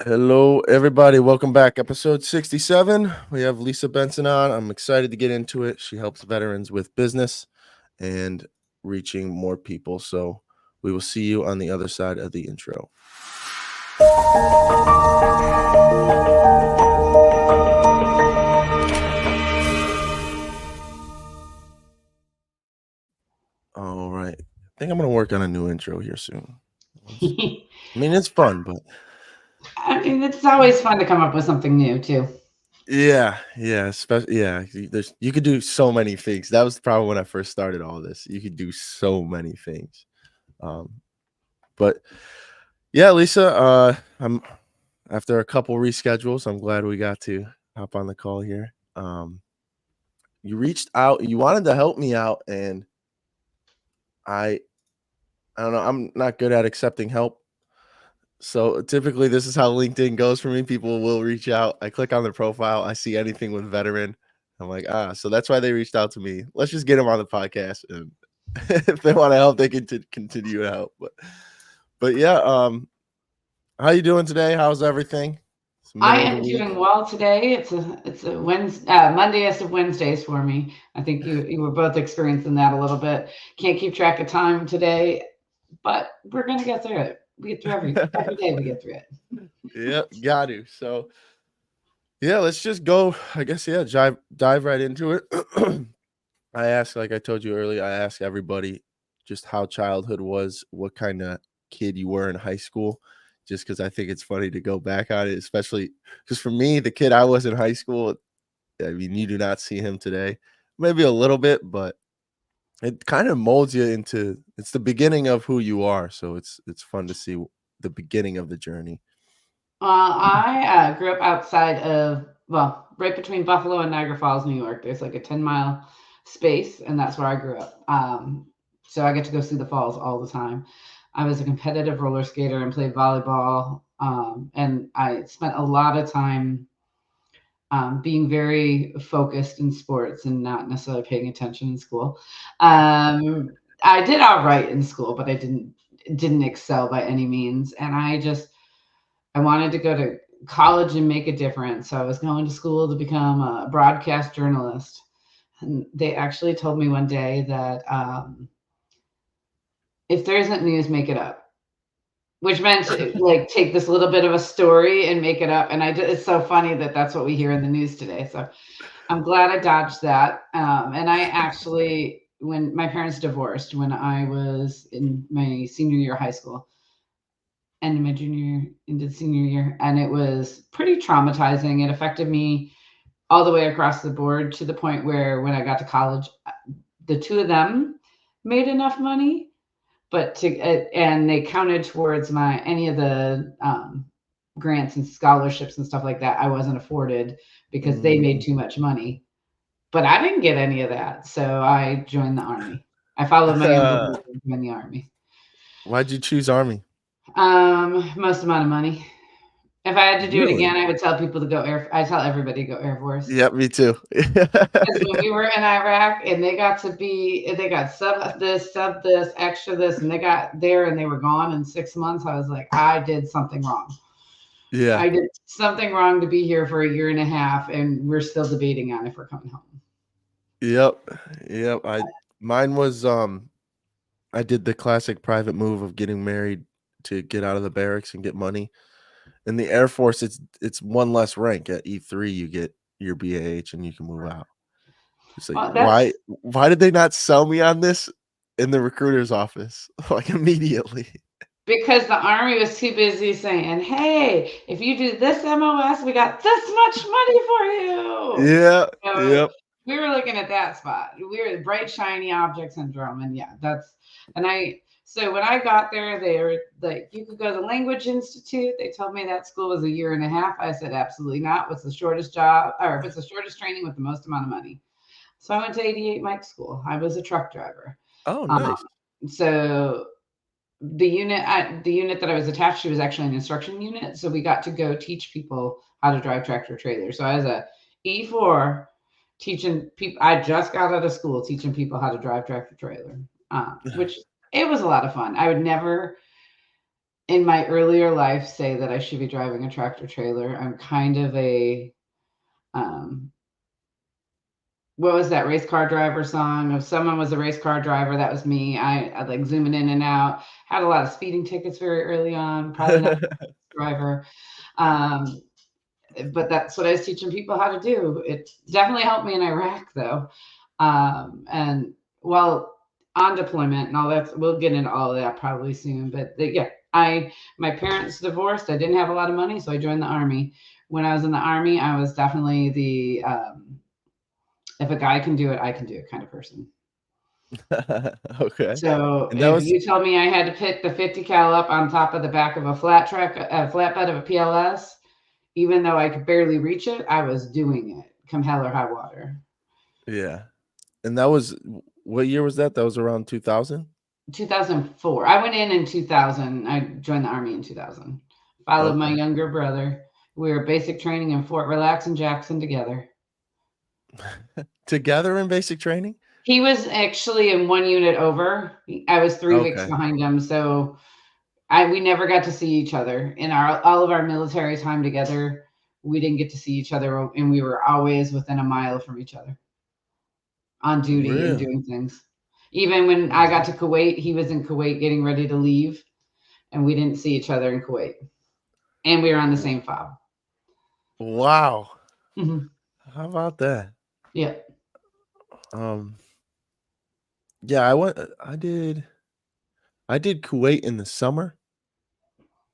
Hello, everybody. Welcome back. Episode 67. We have Lisa Benson on. I'm excited to get into it. She helps veterans with business and reaching more people. So we will see you on the other side of the intro. All right. I think I'm going to work on a new intro here soon. I mean, it's fun, but I mean, it's always fun to come up with something new too. yeah, especially you could do so many things. That was the problem when I first started all this. You could do so many things. Um, but yeah, Lisa, I'm after a couple reschedules. I'm glad we got to hop on the call here. You reached out, you wanted to help me out, and I I don't know, I'm not good at accepting help. So typically this is how LinkedIn goes for me. People will reach out. I click on their profile, I see anything with veteran. I'm like, so that's why they reached out to me. Let's just get them on the podcast, and if they want to help, they can continue to help. But yeah, how you doing today? How's everything? It's the I middle of the am week. doing well today. It's a Wednesday, Mondayest of Wednesdays for me. I think you were both experiencing that a little bit. Can't keep track of time today, but we're gonna get through it. We get through every day. We get through it. Yep, got to. So yeah, let's just go. I guess dive right into it. I ask, like I told you earlier, I ask everybody just how childhood was, what kind of kid you were in high school, just because I think it's funny to go back on it, especially because for me, the kid I was in high school, I mean, you do not see him today. Maybe a little bit, but it kind of molds you into it's the beginning of who you are. So it's fun to see the beginning of the journey. I grew up outside of, well, right between Buffalo and Niagara Falls, New York. There's like a 10-mile space, and that's where I grew up. So I get to go see the falls all the time. I was a competitive roller skater and played volleyball, and I spent a lot of time being very focused in sports and not necessarily paying attention in school. I did all right in school, but I didn't excel by any means, and I wanted to go to college and make a difference. So I was going to school to become a broadcast journalist. And they actually told me one day that if there isn't news, make it up, which meant like take this little bit of a story and make it up. And it's so funny that that's what we hear in the news today. So I'm glad I dodged that. And I actually, when my parents divorced, when I was in my senior year of high school, and my junior year into senior year, and it was pretty traumatizing. It affected me all the way across the board to the point where when I got to college, the two of them made enough money, but and they counted towards my any of the grants and scholarships and stuff like that. I wasn't afforded because they made Mm. too much money, but I didn't get any of that, so I joined the army. I followed my younger brother and joined the army. Why'd you choose army? Most amount of money. If I had to do it Really? again, I would tell people to go air. I tell everybody to go Air Force. Yep, me too. Because when we were in Iraq and they got sub this, extra this, and they got there and they were gone in 6 months, I was like, I did something wrong. Yeah. I did something wrong to be here for a year and a half, and we're still debating on if we're coming home. Yep. Yep. Mine was I did the classic private move of getting married to get out of the barracks and get money. In the Air Force, it's one less rank. At E3, you get your BAH and you can move out. It's like Well, why did they not sell me on this in the recruiter's office like immediately? because the army was too busy saying, "Hey, if you do this MOS, we got this much money for you." Yeah. So Yep. we were looking at that spot. We were the bright, shiny object syndrome, and yeah, that's and I. So when I got there, they were like, "You could go to the Language Institute." They told me that school was a year and a half. I said, "Absolutely not. What's the shortest job, or what's the shortest training with the most amount of money?" So I went to 88 Mike School. I was a truck driver. Oh, Um, nice. so the unit that I was attached to was actually an instruction unit, so we got to go teach people how to drive tractor trailers. So I was a E4 teaching people. I just got out of school teaching people how to drive tractor trailer, which it was a lot of fun. I would never. in my earlier life say that I should be driving a tractor trailer. I'm kind of a um, what was that race car driver song? If someone was a race car driver, that was me. I like zooming in and out. Had a lot of speeding tickets very early on. Probably not a driver. Um, but that's what I was teaching people how to do. It definitely helped me in Iraq, though. And while on deployment and all that, we'll get into all of that probably soon. But yeah, my parents divorced. I didn't have a lot of money, so I joined the army. When I was in the army, I was definitely the if a guy can do it, I can do it kind of person. Okay. So And that if was you told me I had to pick the 50 cal up on top of the back of a a flatbed of a PLS, even though I could barely reach it, I was doing it come hell or high water. yeah. And that was what year was that? That was around 2000? 2004. I went in 2000. I joined the army in 2000. Followed my Okay. younger brother. We were basic training in Fort Relax and Jackson together. Together in basic training? He was actually in one unit over. I was 3 weeks Okay. behind him, so I we never got to see each other in our all of our military time together. We didn't get to see each other, and we were always within a mile from each other on duty and Really? doing things. Even when Oh I got my. to Kuwait, he was in Kuwait getting ready to leave, and we didn't see each other in Kuwait. And we were on the w- same fob. Wow. Hmm. How about that? Yeah. Um yeah, I did Kuwait in the summer,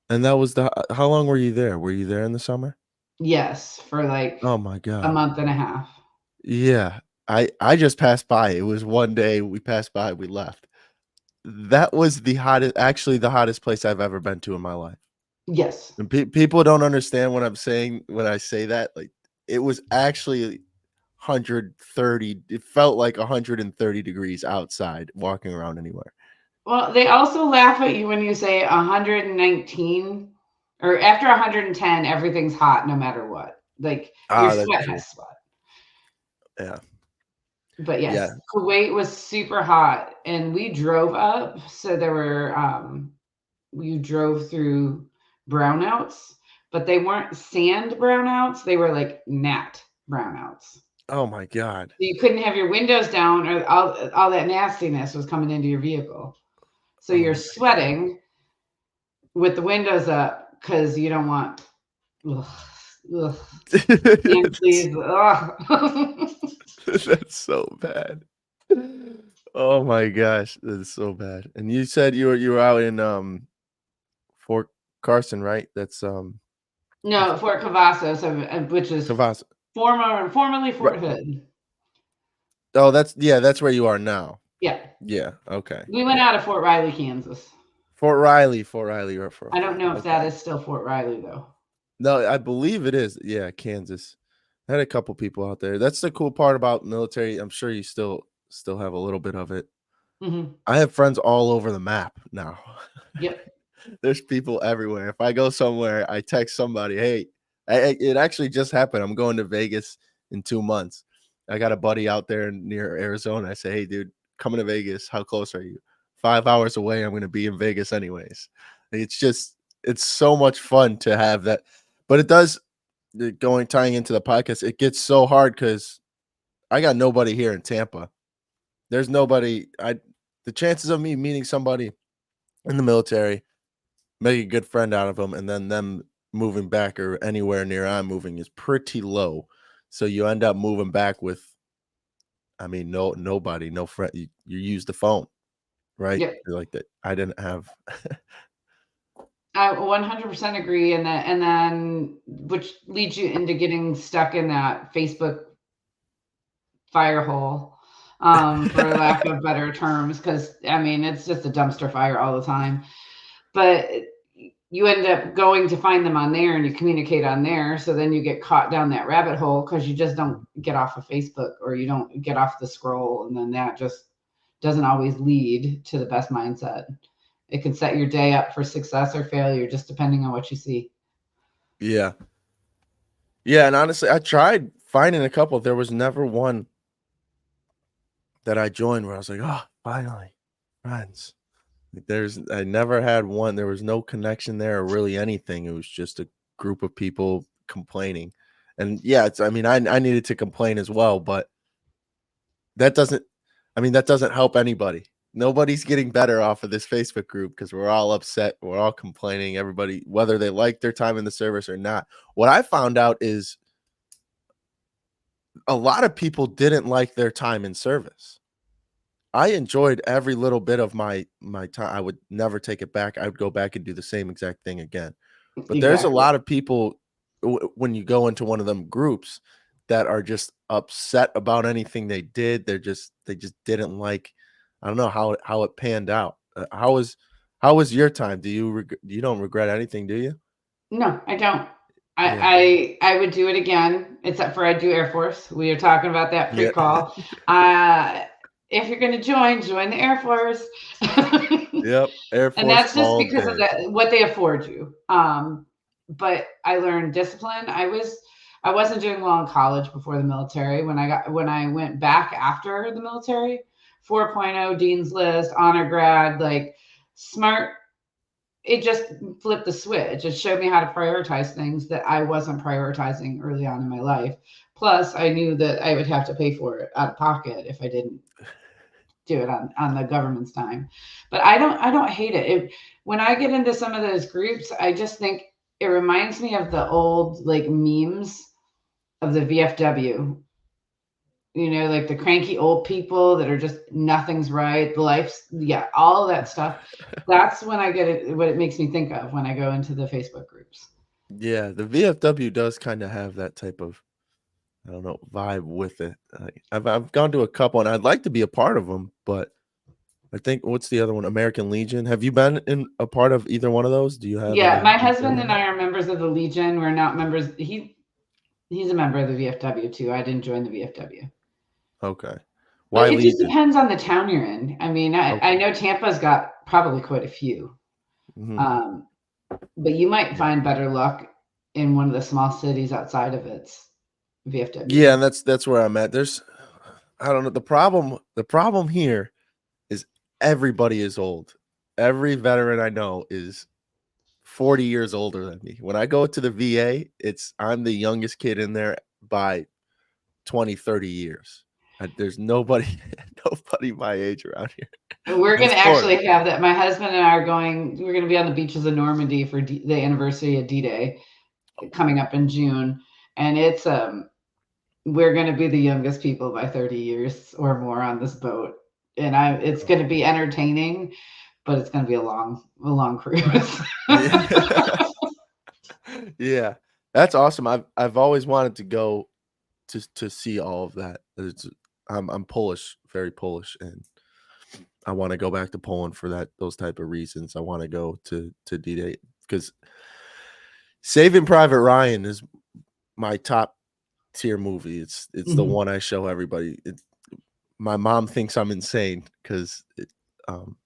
and that was the how long were you there? Were you there in the summer? Yes, for like Oh my a god. month and a half. Yeah. I just passed by. It was one day we passed by, we left. That was the hottest actually the hottest place I've ever been to in my life. Yes. And people don't understand what I'm saying when I say that, like, it was actually 130, it felt like 130 degrees outside walking around anywhere. Well, they also laugh at you when you say 119 or after 110, everything's hot no matter what. Like you're Ah, that's sweating a true. sweat. Yeah. But Yeah. yes, Kuwait was super hot and we drove up. So there were, you drove through brownouts, but they weren't sand brownouts. They were like gnat brownouts. Oh my god. So you couldn't have your windows down or all that nastiness was coming into your vehicle. So Oh you're my god. sweating with the windows up because you don't want, ugh, ugh, and That's please, ugh. that's so bad. Oh my gosh, that's so bad. And you said you were out in, Fort Carson, right? That's, I No, forget Fort Cavazos, which is Kavas formerly ri Fort Hood. oh, that's yeah, that's where you are now. Yeah, Yeah, okay, we went yeah. out of Fort Riley, Kansas. Fort Riley, or for I don't know if that okay. is still Fort Riley though. No, I believe it is, yeah, Kansas. I had a couple people out there. That's the cool part about military, I'm sure you still have a little bit of it. Hmm. I have friends all over the map now. Yep. There's people everywhere. If I go somewhere, I text somebody, "Hey," it actually just happened. I'm going to Vegas in 2 months. I got a buddy out there near Arizona. I say, "Hey, dude, coming to Vegas. How close are you?" 5 hours away. I'm gonna be in Vegas anyways. It's just it's so much fun to have that. But it does going tying into the podcast, it gets so hard because I got nobody here in Tampa. There's nobody the chances of me meeting somebody in the military, make a good friend out of them, and then them moving back or anywhere near I'm moving is pretty low. So you end up moving back with, I mean, nobody, no friend. You use the phone, right? Yep. You're like that. I didn't have. I 100% agree, and then which leads you into getting stuck in that Facebook fire hole, for lack of better terms, because I mean it's just a dumpster fire all the time. But you end up going to find them on there and you communicate on there. So then you get caught down that rabbit hole because you just don't get off of Facebook or you don't get off the scroll. And then that just doesn't always lead to the best mindset. It can set your day up for success or failure, just depending on what you see. Yeah, yeah, and honestly, I tried finding a couple. There was never one that I joined where I was like, oh, finally, friends. Like, I never had one. There was no connection there or really anything. It was just a group of people complaining. And yeah, it's I mean, I needed to complain as well, but that doesn't that doesn't help anybody. Nobody's getting better off of this Facebook group because we're all upset. We're all complaining. Everybody, whether they like their time in the service or not. What I found out is a lot of people didn't like their time in service. I enjoyed every little bit of my time. I would never take it back. I would go back and do the same exact thing again. But there's a Exactly. lot of people when you go into one of them groups that are just upset about anything they did. They just didn't like. I don't know how it panned out. How was your time? You don't regret anything, do you? No, I don't. Yeah. I would do it again, except for I do Air Force. We were talking about that Yeah. pre-call. Uh, if you're going to join the Air Force. Yep. Air And Force that's just all because of day. what they afford you. But I learned discipline. I wasn't doing well in college before the military. When I went back after the military, 4.0 dean's list, honor grad, like smart. It just flipped the switch. It showed me how to prioritize things that I wasn't prioritizing early on in my life. Plus, I knew that I would have to pay for it out of pocket if I didn't do it on the government's time. But I don't hate it. When I get into some of those groups, I just think it reminds me of the old like memes of the VFW. You know, like the cranky old people that are just nothing's right, the life's yeah, all of that stuff. That's when I get it. What it makes me think of when I go into the Facebook groups. Yeah, the VFW does kind of have that type of I don't know vibe with it. I've gone to a couple, and I'd like to be a part of them, but I think what's the other one? American Legion. Have you been in a part of either one of those? Do you have Yeah, any my husband and experience? I are members of the Legion. We're not members. He's a member of the VFW too. I didn't join the VFW. Okay. But Why it just Legion? depends on the town you're in. I mean, I Okay. know Tampa's got probably quite a few, Mhm. um, but you might Yeah. find better luck in one of the small cities outside of its VFW. Yeah, and that's where I'm at. There's I don't know, the problem here is everybody is old. Every veteran I know is 40 years older than me. When I go to the VA, it's I'm the youngest kid in there by 20, 30 years. There's nobody nobody my age around here. And we're And going it's to boring. actually have that. My husband and I are going. We're going to be on the beaches of Normandy for the anniversary of D-Day coming up in June, and it's we're going to be the youngest people by 30 years or more on this boat, and I it's going to be entertaining, but it's going to be a long cruise. Yeah. Yeah. That's awesome. I've always wanted to go to see all of that. I'm Polish, very Polish, and I wanna go back to Poland for those type of reasons. I wanna go to D-Day because Saving Private Ryan is my top tier movie. It's the Mhm. one I show everybody. My mom thinks I'm insane 'cause um,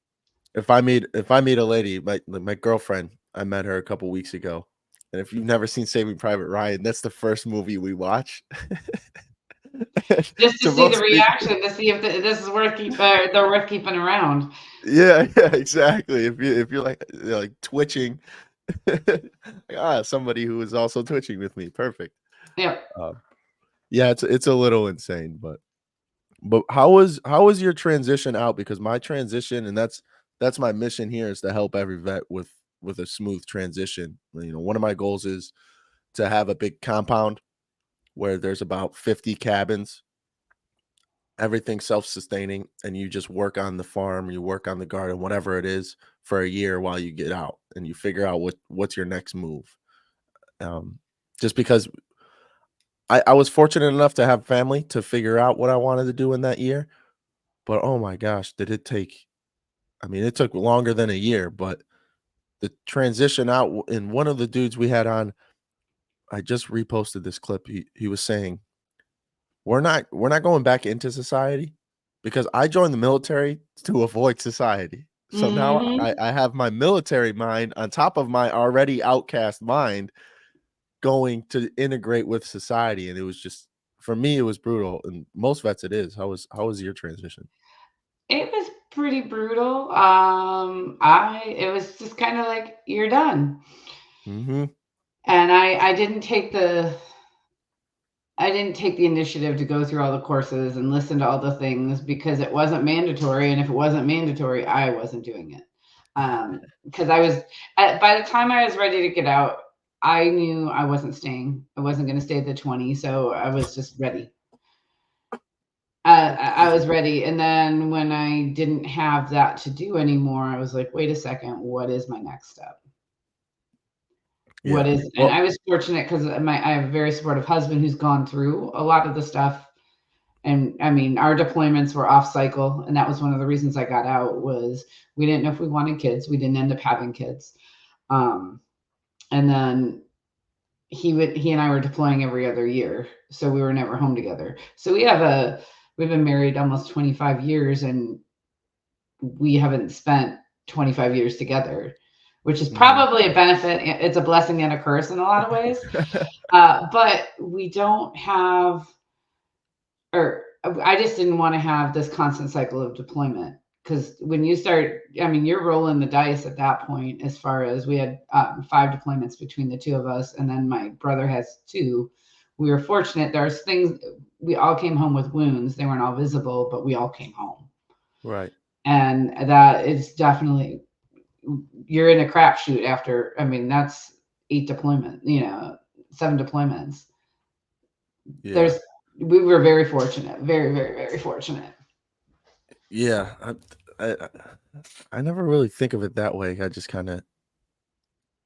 if I meet a lady, my girlfriend, I met her a couple weeks ago, and if you've never seen Saving Private Ryan, that's the first movie we watch. Just to To see the most people reaction, to see if this is worth they're worth keeping around. yeah, yeah, exactly. If you're like twitching, like, somebody who is also twitching with me, perfect. Yep. Um, yeah, it's a little insane, but how was your transition out? Because my transition, and that's my mission here, is to help every vet with a smooth transition. You know, one of my goals is to have a big compound where there's about 50 cabins, everything's self-sustaining, and you just work on the farm, you work on the garden, whatever it is, for a year while you get out, and you figure out what's your next move. Just because I was fortunate enough to have family to figure out what I wanted to do in that year, but oh my gosh, did it take I mean, it took longer than a year, but the transition out and one of the dudes we had on, I just reposted this clip. He was saying, we're not going back into society because I joined the military to avoid society. So now Hmm. I have my military mind on top of my already outcast mind going to integrate with society. And it was just for me, it was brutal. And most vets it is. How was your transition? It was pretty brutal. I it was just kind of like you're done, Mhm. and I didn't take the initiative to go through all the courses and listen to all the things because it wasn't mandatory, and if it wasn't mandatory, I wasn't doing it. Because I was by the time I was ready to get out, I knew I wasn't staying. I wasn't going to stay at the 20, so I was just ready. I was ready. And then when I didn't have that to do anymore, I was like, wait a second, what is my next step? What Yeah. is, and Well, I was fortunate because I have a very supportive husband who's gone through a lot of the stuff. And I mean, our deployments were off cycle. And that was one of the reasons I got out was we didn't know if we wanted kids. We didn't end up having kids. Um, and then he and I were deploying every other year. So we were never home together. So we've been married almost 25 years and we haven't spent 25 years together, which is mhm. probably a benefit. It's a blessing and a curse in a lot of ways. But we don't have, or I just didn't want to have this constant cycle of deployment. Because when you start, I mean, you're rolling the dice at that point. As far as we had 5 deployments between the two of us, and then my brother has two. We were fortunate. There's things we all came home with wounds. They weren't all visible, but we all came home, Right. and that is definitely you're in a crapshoot after. I mean, that's 8 deployment. 7 deployments. Yeah. There's we were very fortunate, very very very fortunate. Yeah. I I never really think of it that way. I just kinda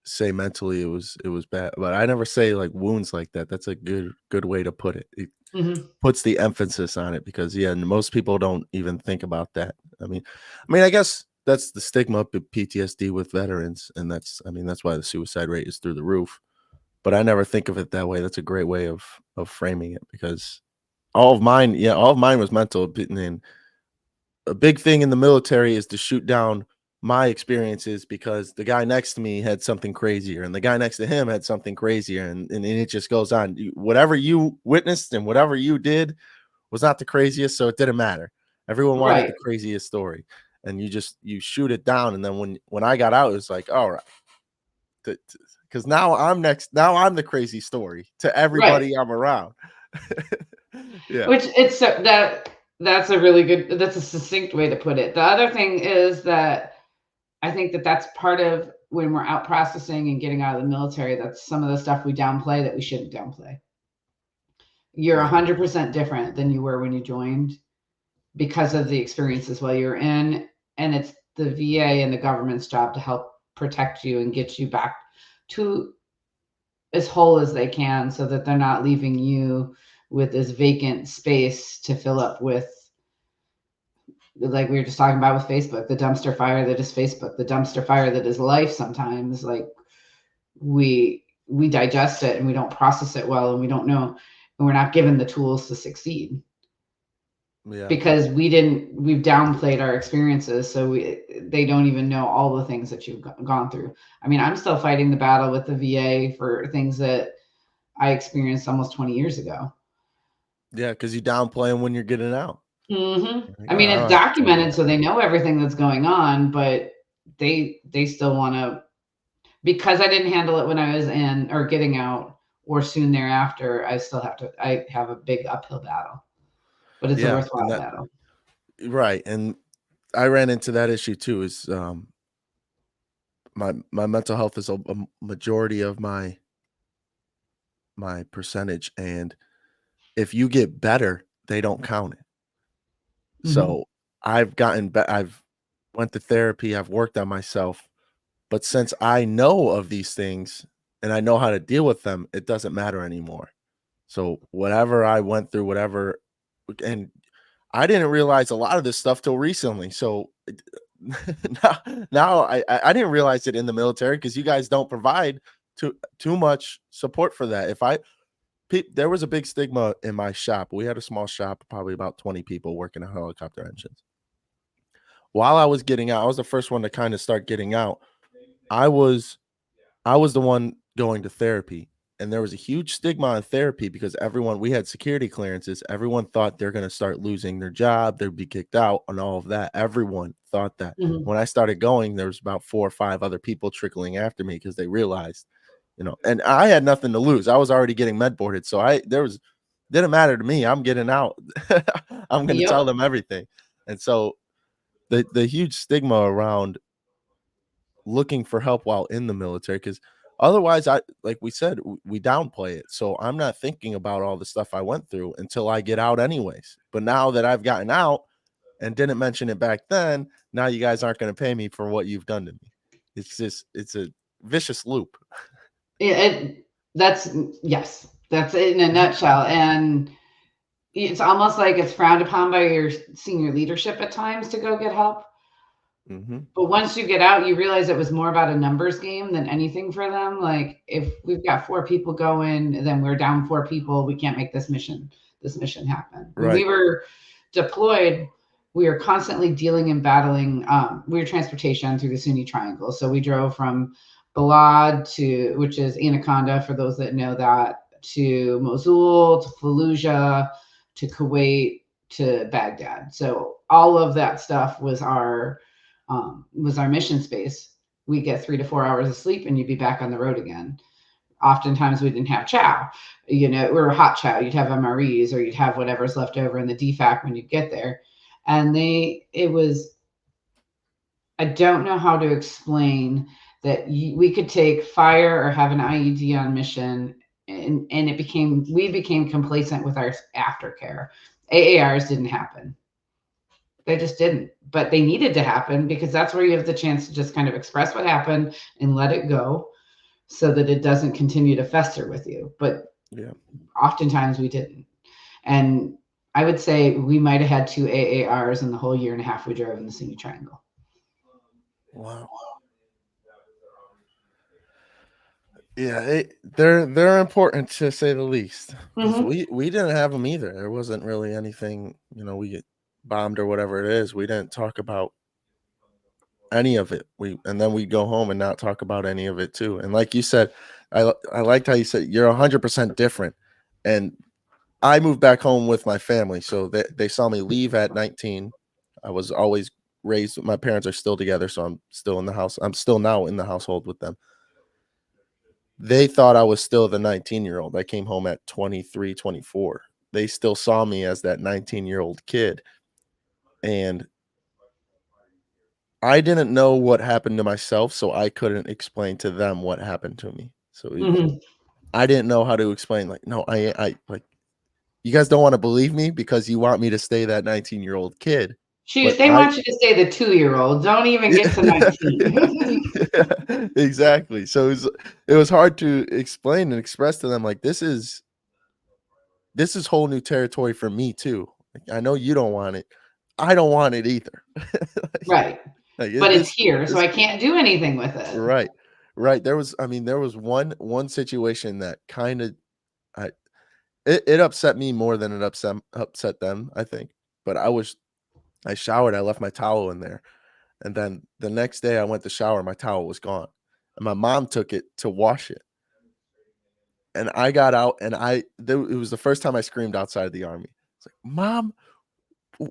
say mentally it was bad, but I never say, like, wounds like that. That's a good way to put it. It Hmm. puts the emphasis on it because, yeah, most people don't even think about that. I mean, I guess that's the stigma of PTSD with veterans, and that's why the suicide rate is through the roof, but I never think of it that way. That's a great way of framing it because all of mine was mental, and a big thing in the military is to shoot down my experiences because the guy next to me had something crazier and the guy next to him had something crazier, and it just goes on. Whatever you witnessed and whatever you did was not the craziest, so it didn't matter. Everyone wanted Right. the craziest story, and you shoot it down, and then when I got out, it was like, all right, because now I'm next. Now I'm the crazy story to Right. everybody I'm around. Yeah, Which it's so that's a really good that's a succinct way to put it. The other thing is that I think that that's part of when we're out processing and getting out of the military, that's some of the stuff we downplay that we shouldn't downplay. You're yeah, 100% different than you were when you joined because of the experiences while you're in, and it's the VA and the government's job to help protect you and get you back to as whole as they can so that they're not leaving you with this vacant space to fill up with, like we were just talking about with Facebook, the dumpster fire that is Facebook, the dumpster fire that is life. Sometimes like we digest it and we don't process it well, and we don't know, and we're not given the tools to succeed yeah, because we've downplayed our experiences, so they don't even know all the things that you've gone through. I mean, I'm still fighting the battle with the VA for things that I experienced almost 20 years ago. yeah. Because you downplay them when you're getting out. Like, I oh, mean, I it's don't have to deal with documented, so they know everything that's going on, but they still want to, because I didn't handle it when I was in or getting out or soon thereafter. I have a big uphill battle, but it's a Yeah, and worthwhile that battle. right, and I ran into that issue too. Is my mental health is a majority of my percentage, and if you get better, they don't count it. Hmm. So I've went to therapy, I've worked on myself, but since I know of these things and I know how to deal with them, it doesn't matter anymore. So whatever I went through, whatever, and I didn't realize a lot of this stuff till recently. So now I didn't realize it in the military because you guys don't provide too much support for that. There was a big stigma in my shop. We had a small shop, probably about 20 people working on helicopter engines. While I was getting out, I was the first one to kind of start getting out. I was I was the one going to therapy, and there was a huge stigma on therapy because we had security clearances. Everyone thought they're going to start losing their job, they'd be kicked out, and all of that. Everyone thought that. Mhm. When I started going, there was about 4 or 5 other people trickling after me because they realized, and I had nothing to lose. I was already getting med boarded, so I there was didn't matter to me. I'm getting out. I'm gonna tell Yep. them everything. And so the huge stigma around looking for help while in the military, because otherwise, I like we said, we downplay it. So I'm not thinking about all the stuff I went through until I get out anyways. But now that I've gotten out and didn't mention it back then, now you guys aren't going to pay me for what you've done to me. It's a vicious loop. Yeah, that's yes, that's it in a Mhm, nutshell. And it's almost like it's frowned upon by your senior leadership at times to go get help. mhm. But once you get out, you realize it was more about a numbers game than anything for them. Like if we've got 4 people going, then we're down 4 people. We can't make this mission happen. When we Right. were deployed, we were constantly dealing and battling. We were transportation through the Sunni Triangle, so we drove from Balad to, which is Anaconda, for those that know that, to Mosul, to Fallujah, to Kuwait, to Baghdad. So all of that stuff was our mission space. We get 3 to 4 hours of sleep, and you'd be back on the road again. Oftentimes, we didn't have chow, or hot chow. You'd have MREs, or you'd have whatever's left over in the DFAC when you get there. And it was, I don't know how to explain that we could take fire or have an IED on mission, and we became complacent with our aftercare. AARs didn't happen. They just didn't. But they needed to happen because that's where you have the chance to just kind of express what happened and let it go so that it doesn't continue to fester with you. But Yeah. oftentimes we didn't. And I would say we might have had 2 AARs in the whole year and a half we drove in the Senior Triangle. Wow. Yeah, they're important to say the least, because Mm-hmm. we didn't have them either. There wasn't really anything, we get bombed or whatever it is. We didn't talk about any of it. And then we go home and not talk about any of it too. And like you said, I liked how you said you're 100% different. And I moved back home with my family, so they saw me leave at 19. I was always raised. My parents are still together, so I'm still in the house. I'm still now in the household with them. They thought I was still the 19-year-old. I came home at 23, 24. They still saw me as that 19-year-old kid. And I didn't know what happened to myself, so I couldn't explain to them what happened to me. So Mm-hmm. I didn't know how to explain, like, no, I like, you guys don't want to believe me because you want me to stay that 19-year-old kid. Shoot, But they want you to stay the 2-year-old. Don't even get to yeah, 19. yeah, exactly. So it was hard to explain and express to them, like, this is whole new territory for me too. Like, I know you don't want it. I don't want it either. like, Right. like But it's this here, so this I can't do anything with it. right. Right. There was one situation that kind of I it upset me more than it upset them, I think. But I showered, I left my towel in there. And then the next day I went to shower, my towel was gone. And my mom took it to wash it. And I got out and it was the first time I screamed outside of the army. It's like, "Mom,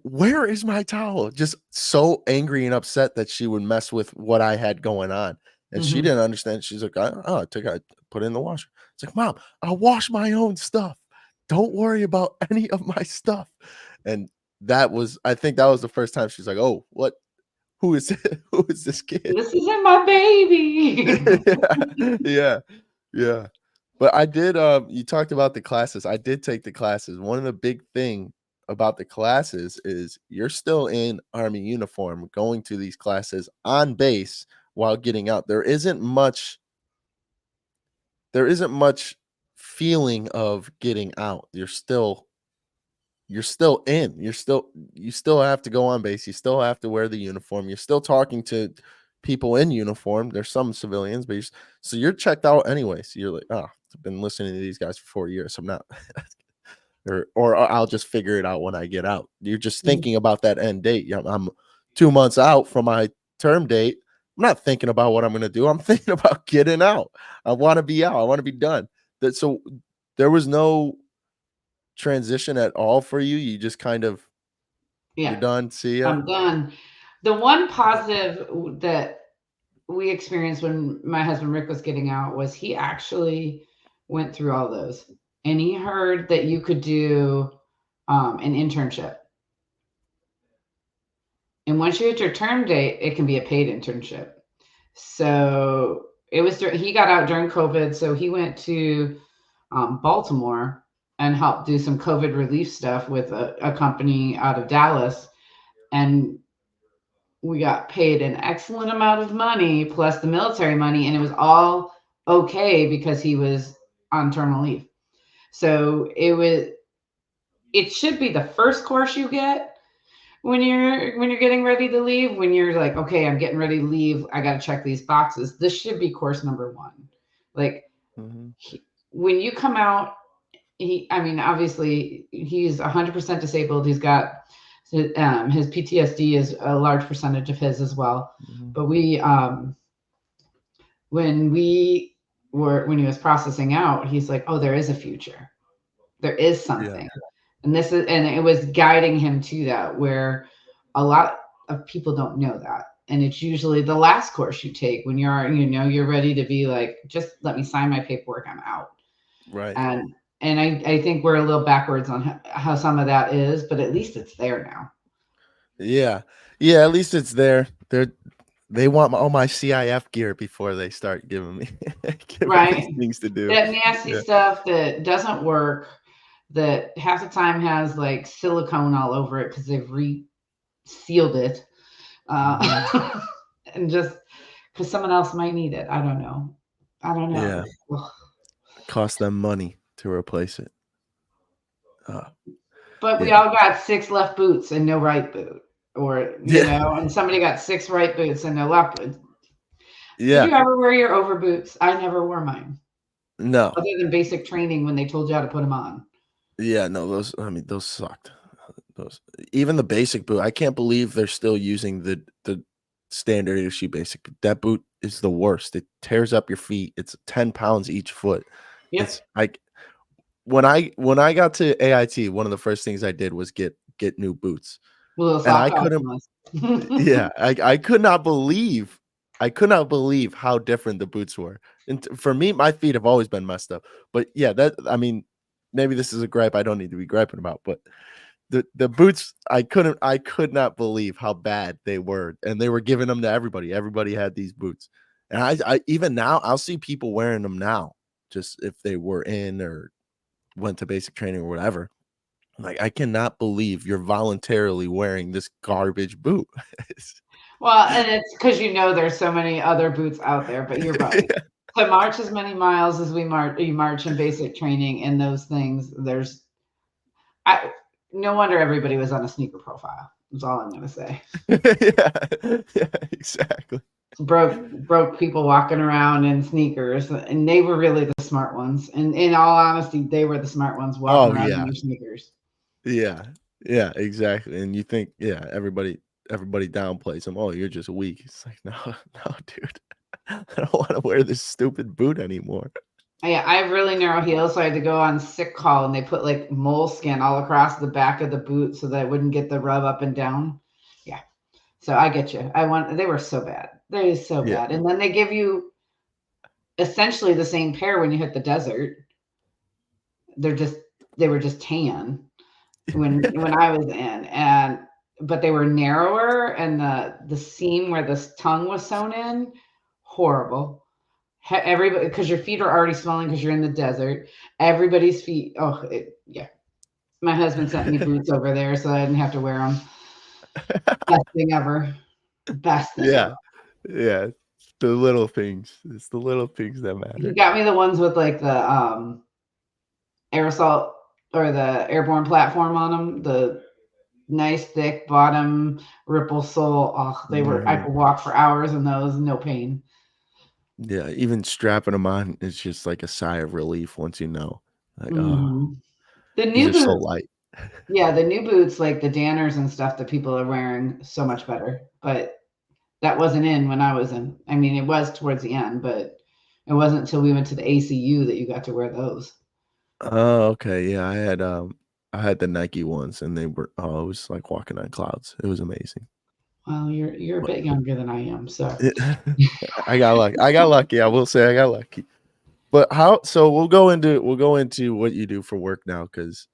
where is my towel?" Just so angry and upset that she would mess with what I had going on. And she Mhm. didn't understand. She's like, I put it in the washer. It's like, "Mom, I'll wash my own stuff. Don't worry about any of my stuff." And I think that was the first time she's like, "Oh, what? Who is who is this kid?" This isn't my baby. Yeah, yeah, yeah. But I did, you talked about the classes. I did take the classes. One of the big thing about the classes is you're still in Army uniform going to these classes on base while getting out. There isn't much feeling of getting out. You're still in. You still have to go on base. You still have to wear the uniform. You're still talking to people in uniform. There's some civilians, but so you're checked out anyway. So you're like, oh, I've been listening to these guys for 4 years. I'm not, or I'll just figure it out when I get out. You're just Mhm. thinking about that end date. Yeah, I'm 2 months out from my term date. I'm not thinking about what I'm going to do. I'm thinking about getting out. I want to be out. I want to be done. So there was no transition at all for you? You just kind of, you're Yeah, done, see ya? I'm done. The one positive that we experienced when my husband Rick was getting out was he actually went through all those, and he heard that you could do an internship. And once you hit your term date, it can be a paid internship. So it was he got out during COVID, so he went to Baltimore and helped do some COVID relief stuff with a company out of Dallas, and we got paid an excellent amount of money plus the military money, and it was all okay because he was on terminal leave. So it should be the first course you get when you're getting ready to leave. When you're like, okay, I'm getting ready to leave, I got to check these boxes. This should be course number one. Like Mhm. when you come out, I mean, obviously he's 100% disabled. He's got his PTSD is a large percentage of his as well. Mhm. But when when he was processing out, he's like, oh, there is a future. There is Yeah. something. And it was guiding him to that, where a lot of people don't know that. And it's usually the last course you take when you're ready to be like, just let me sign my paperwork, I'm out. Right. And I think we're a little backwards on how some of that is, but at least it's there now. Yeah. Yeah, at least it's there. They want all my CIF gear before they start giving me giving me Right. things to do. That nasty Yeah. stuff that doesn't work, that half the time has like silicone all over it because they've sealed it, Mhm. uh, and just because someone else might need it. I don't know. I don't know. Yeah. Cost them money to replace it. Uh, But we yeah. all got six left boots and no right boot, or Yeah. and somebody got six right boots and no left boot. Did Yeah. you ever wear your over boots? I never wore mine, No. other than basic training when they told you how to put them on. Yeah, no, those I mean, those sucked. Those even the basic boot, I can't believe they're still using the standard issue basic boot. That boot is the worst. It tears up your feet. It's 10 pounds each foot. It's Yep, like when I got to AIT, one of the first things I did was get new boots. little And soft I tops couldn't on yeah, us. I could not believe how different the boots were. And for me, my feet have always been messed up. But yeah, that I mean, maybe this is a gripe I don't need to be griping about, but the boots, I could not believe how bad they were, and they were giving them to everybody. Everybody had these boots. And I even now, I'll see people wearing them now, just if they were in or went to basic training or whatever. Like, I cannot believe you're voluntarily wearing this garbage boot. Well, and it's because there's so many other boots out there, but you're right. Yeah. To march as many miles as you march in basic training in those things, I no wonder everybody was on a sneaker profile. That's all I'm gonna say. Yeah. Yeah, exactly. Broke people walking around in sneakers, and they were really the smart ones. And in all honesty, they were the smart ones walking Oh, around in yeah. their sneakers. Yeah. Yeah, exactly, and you think yeah, everybody downplays them. "Oh, you're just weak." It's like, "No, no, dude. I don't wanna wear this stupid boot anymore." Yeah, I have really narrow heels, so I had to go on sick call, and they put like moleskin all across the back of the boot so that I wouldn't get the rub up and down. Yeah, so I get you. They were so bad. They were so Yeah. bad, and then they give you essentially the same pair when you hit the desert. They're just they were just tan when I was in, and but they were narrower, and the seam where the tongue was sewn in, horrible. Everybody, because your feet are already swelling because you're in the desert. Everybody's feet. Oh, yeah. My husband sent me boots over there, so I didn't have to wear them. Best thing ever. Best thing ever. Yeah. Yeah. The little things. It's the little things that He matter. got me the ones with like the aerosol or the airborne platform on them. The nice thick bottom ripple sole. Oh, I Mhm. could walk for hours in those, no pain. Yeah, even strapping them on is just like a sigh of relief once you know. Like, "Oh, Hmm. The these new are so boots, light." yeah, the new boots, like the Danners and stuff that people are wearing, so much better. But that wasn't in when I was in. I mean, it was towards the end, but it wasn't until we went to the ACU that you got to wear those. Oh, okay, yeah, I had the Nike ones, and they were oh, it was like walking on clouds. It was amazing. Well, you're a But bit younger than I am, so I got lucky. I got lucky. I will say I got lucky. But how? So we'll go into what you do for work now, because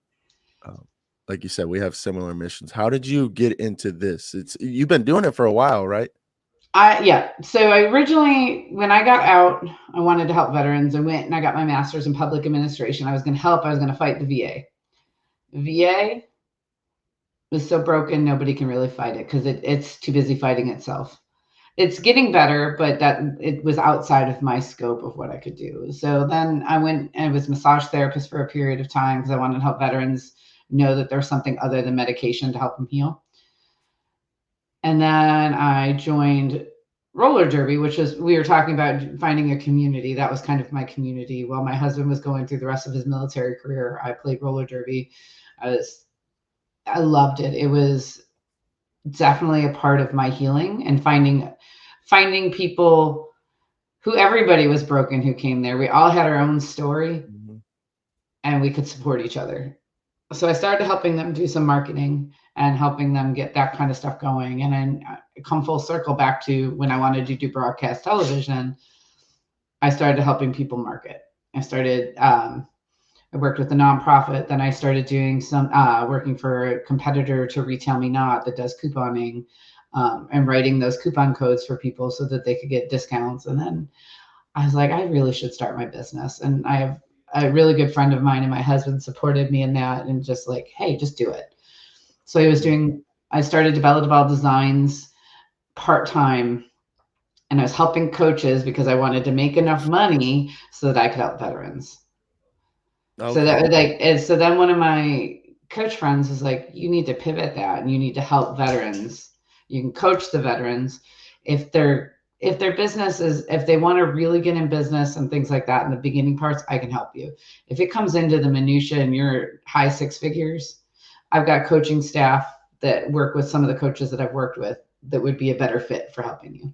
um, like you said, we have similar missions. How did you get into this? It's you've been doing it for a while, right? yeah. So I originally, when I got out, I wanted to help veterans. I went and I got my master's in public administration. I was going to help. I was going to fight the VA. VA was so broken, nobody can really fight it because it's too busy fighting itself. It's getting better, but that it was outside of my scope of what I could do. So then I went and was massage therapist for a period of time because I wanted to help veterans know that there's something other than medication to help them heal. And then I joined roller derby, which is we were talking about finding a community. That was kind of my community. While my husband was going through the rest of his military career, I played roller derby. I was I loved it. It was definitely a part of my healing and finding people who everybody was broken who came there. We all had our own story Mhm. and we could support each other. So I started helping them do some marketing and helping them get that kind of stuff going. And then come full circle back to when I wanted to do broadcast television, I started helping people market. I started, I worked with a nonprofit. Then I started doing some working for a competitor to Retail Me Not that does couponing, and writing those coupon codes for people so that they could get discounts. And then I was like, I really should start my business. And I have a really good friend of mine and my husband supported me in that and just like, hey, just do it. So I started Developable Designs part time and I was helping coaches because I wanted to make enough money so that I could help veterans. So that Okay. was like, and so then one of my coach friends was like, you need to pivot that and you need to help veterans. You can coach the veterans if their business is if they want to really get in business and things like that in the beginning parts, I can help you. If it comes into the minutia and you're high six figures, I've got coaching staff that work with some of the coaches that I've worked with that would be a better fit for helping you.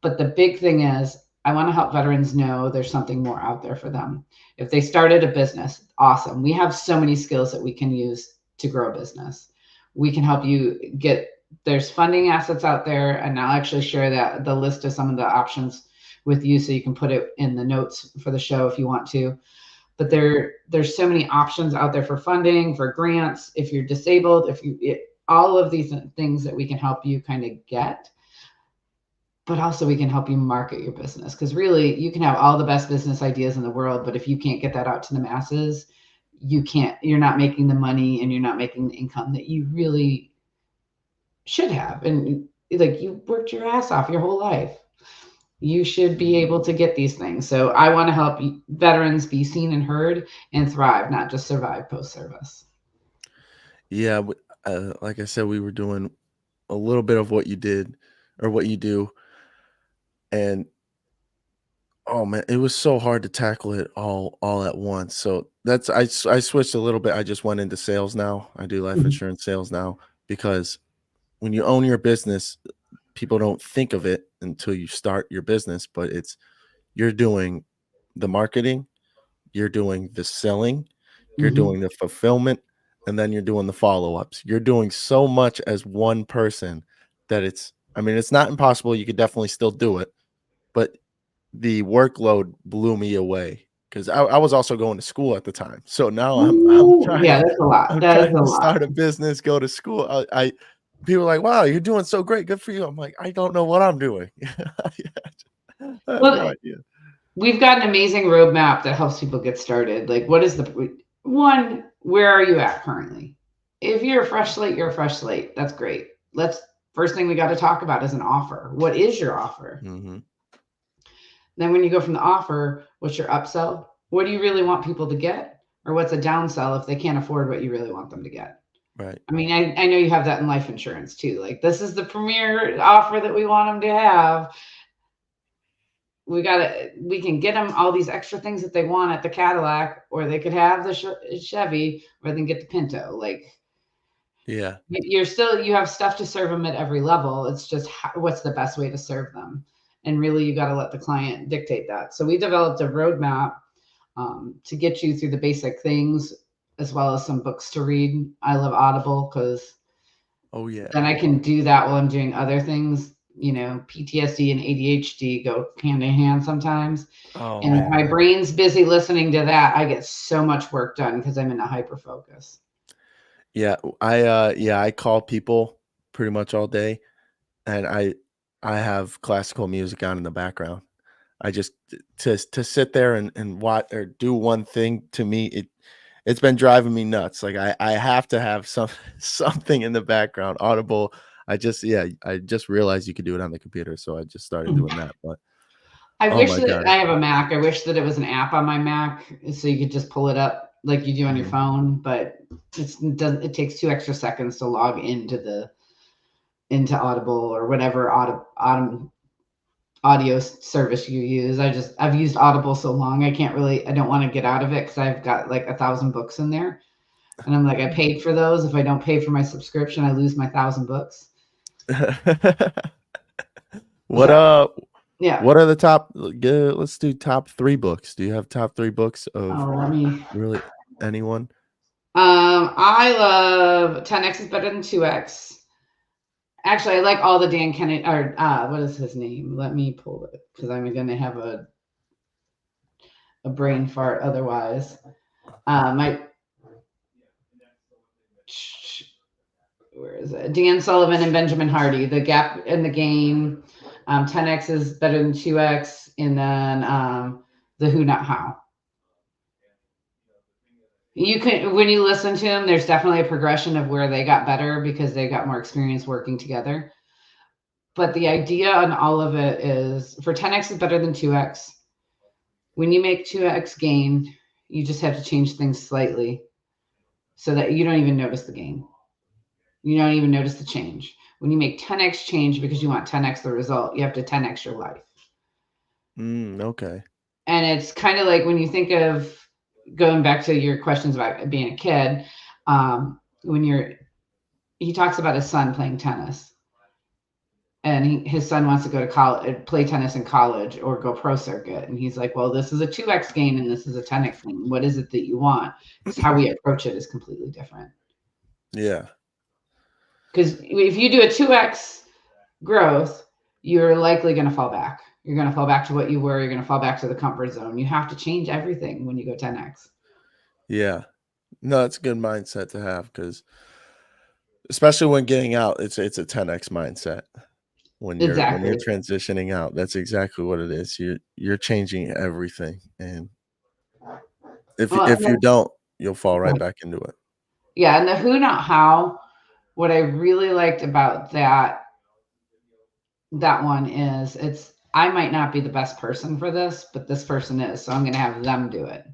But the big thing is, I want to help veterans know there's something more out there for them. If they started a business, awesome. We have so many skills that we can use to grow a business. We can help you get, there's funding assets out there, and I'll actually share that the list of some of the options with you so you can put it in the notes for the show if you want to. But Yeah. there's so many options out there for funding, for grants, if you're disabled, all of these things that we can help you kind of get, but also we can help you market your business because really you can have all the best business ideas in the world, but if you can't get that out to the masses, you're not making the money and you're not making the income that you really should have. And like you worked your ass off your whole life, you should be Mhm. able to get these things. So I want to help veterans be seen and heard and thrive, not just survive post service. Yeah, like I said, we were doing a little bit of what you did or what you do, and oh man, it was so hard to tackle it all at once. So I switched a little bit. I just went into sales now. I do life Mhm. insurance sales now because when you own your business, people don't think of it until you start your business, but it's you're doing the marketing, you're doing the selling, you're Mhm. doing the fulfillment, and then you're doing the follow-ups. You're doing so much as one person that I mean, it's not impossible. You could definitely still do it, but the workload blew me away because I was also going to school at the time. So now I'm Ooh, trying yeah, that's a lot. I'm That is trying a to lot. start a business, go to school. I people are like, "Wow, you're doing so great. Good for you." I'm like, "I don't know what I'm doing." I have no Well, idea. we've got an amazing roadmap that helps people get started. Like, what is the one? Where are you at currently? If you're a fresh slate, you're a fresh slate. That's great. Let's first thing we got to talk about is an offer. What is your offer? Mhm. Then when you go from the offer, what's your upsell? What do you really want people to get? Or what's a downsell if they can't afford what you really want them to get? Right. I mean, I know you have that in life insurance too. Like, this is the premier offer that we want them to have. We can get them all these extra things that they want at the Cadillac, or they could have the Chevy, or they can get the Pinto. Like, Yeah. you have stuff to serve them at every level. It's just what's the best way to serve them, and really you got to let the client dictate that. So we developed a roadmap to get you through the basic things, as well as some books to read. I love Audible because Oh yeah. then I can do that while I'm doing other things. PTSD and ADHD go hand in hand sometimes. Oh And if man. my brain's busy listening to that, I get so much work done because I'm in a hyper focus. Yeah, I call people pretty much all day, and I have classical music on in the background. I just to sit there and watch or do one thing, to me, it's been driving me nuts. Like, I have to have something in the background, audible. I just realized you could do it on the computer, so I just started doing that, but I oh wish my that god, I have a Mac. I wish that it was an app on my Mac so you could just pull it up like you do on your mhm. phone, but it takes 2 extra seconds to log into Audible or whatever audio service you use. I've used Audible so long I don't want to get out of it because I've got like 1,000 books in there, and I'm like I paid for those. If I don't pay for my subscription, I lose my 1,000 books. What, So yeah. what are the top let's do top 3 books. Do you have top 3 books of Oh, let me. really anyone? I love 10x is better than 2x. Actually, I like all the Dan Kennedy, or what is his name? Let me pull it because I'm going to have a brain fart otherwise. My where is it? Dan Sullivan and Benjamin Hardy. The Gap in the Game. 10x is better than 2x, and then the Who Not How. You can when you listen to them, there's definitely a progression of where they got better because they got more experience working together. But the idea on all of it is for 10x is better than 2x. When you make 2x gain, you just have to change things slightly so that you don't even notice the gain. You don't even notice the change. When you make 10x change because you want 10x the result, you have to 10x your life. Okay. And it's kind of like when you think of going back to your questions about being a kid, when he talks about his son playing tennis and his son wants to go to college, play tennis in college or go pro circuit. And he's like, well, this is a 2x gain and this is a 10x gain. What is it that you want? Because how we approach it is completely different. Yeah. Because if you do a 2x growth, you're likely going to fall back. You're going to fall back to what you were. You're going to fall back to the comfort zone. You have to change everything when you go 10x. Yeah. No, it's a good mindset to have because especially when getting out, it's a 10x mindset. When you're Exactly. transitioning out, that's exactly what it is. You're changing everything, and Well, if you don't, you'll fall right back into it. yeah, and the who not how. What I really liked about that one is it's I might not be the best person for this, but this person is, so I'm going to have them do it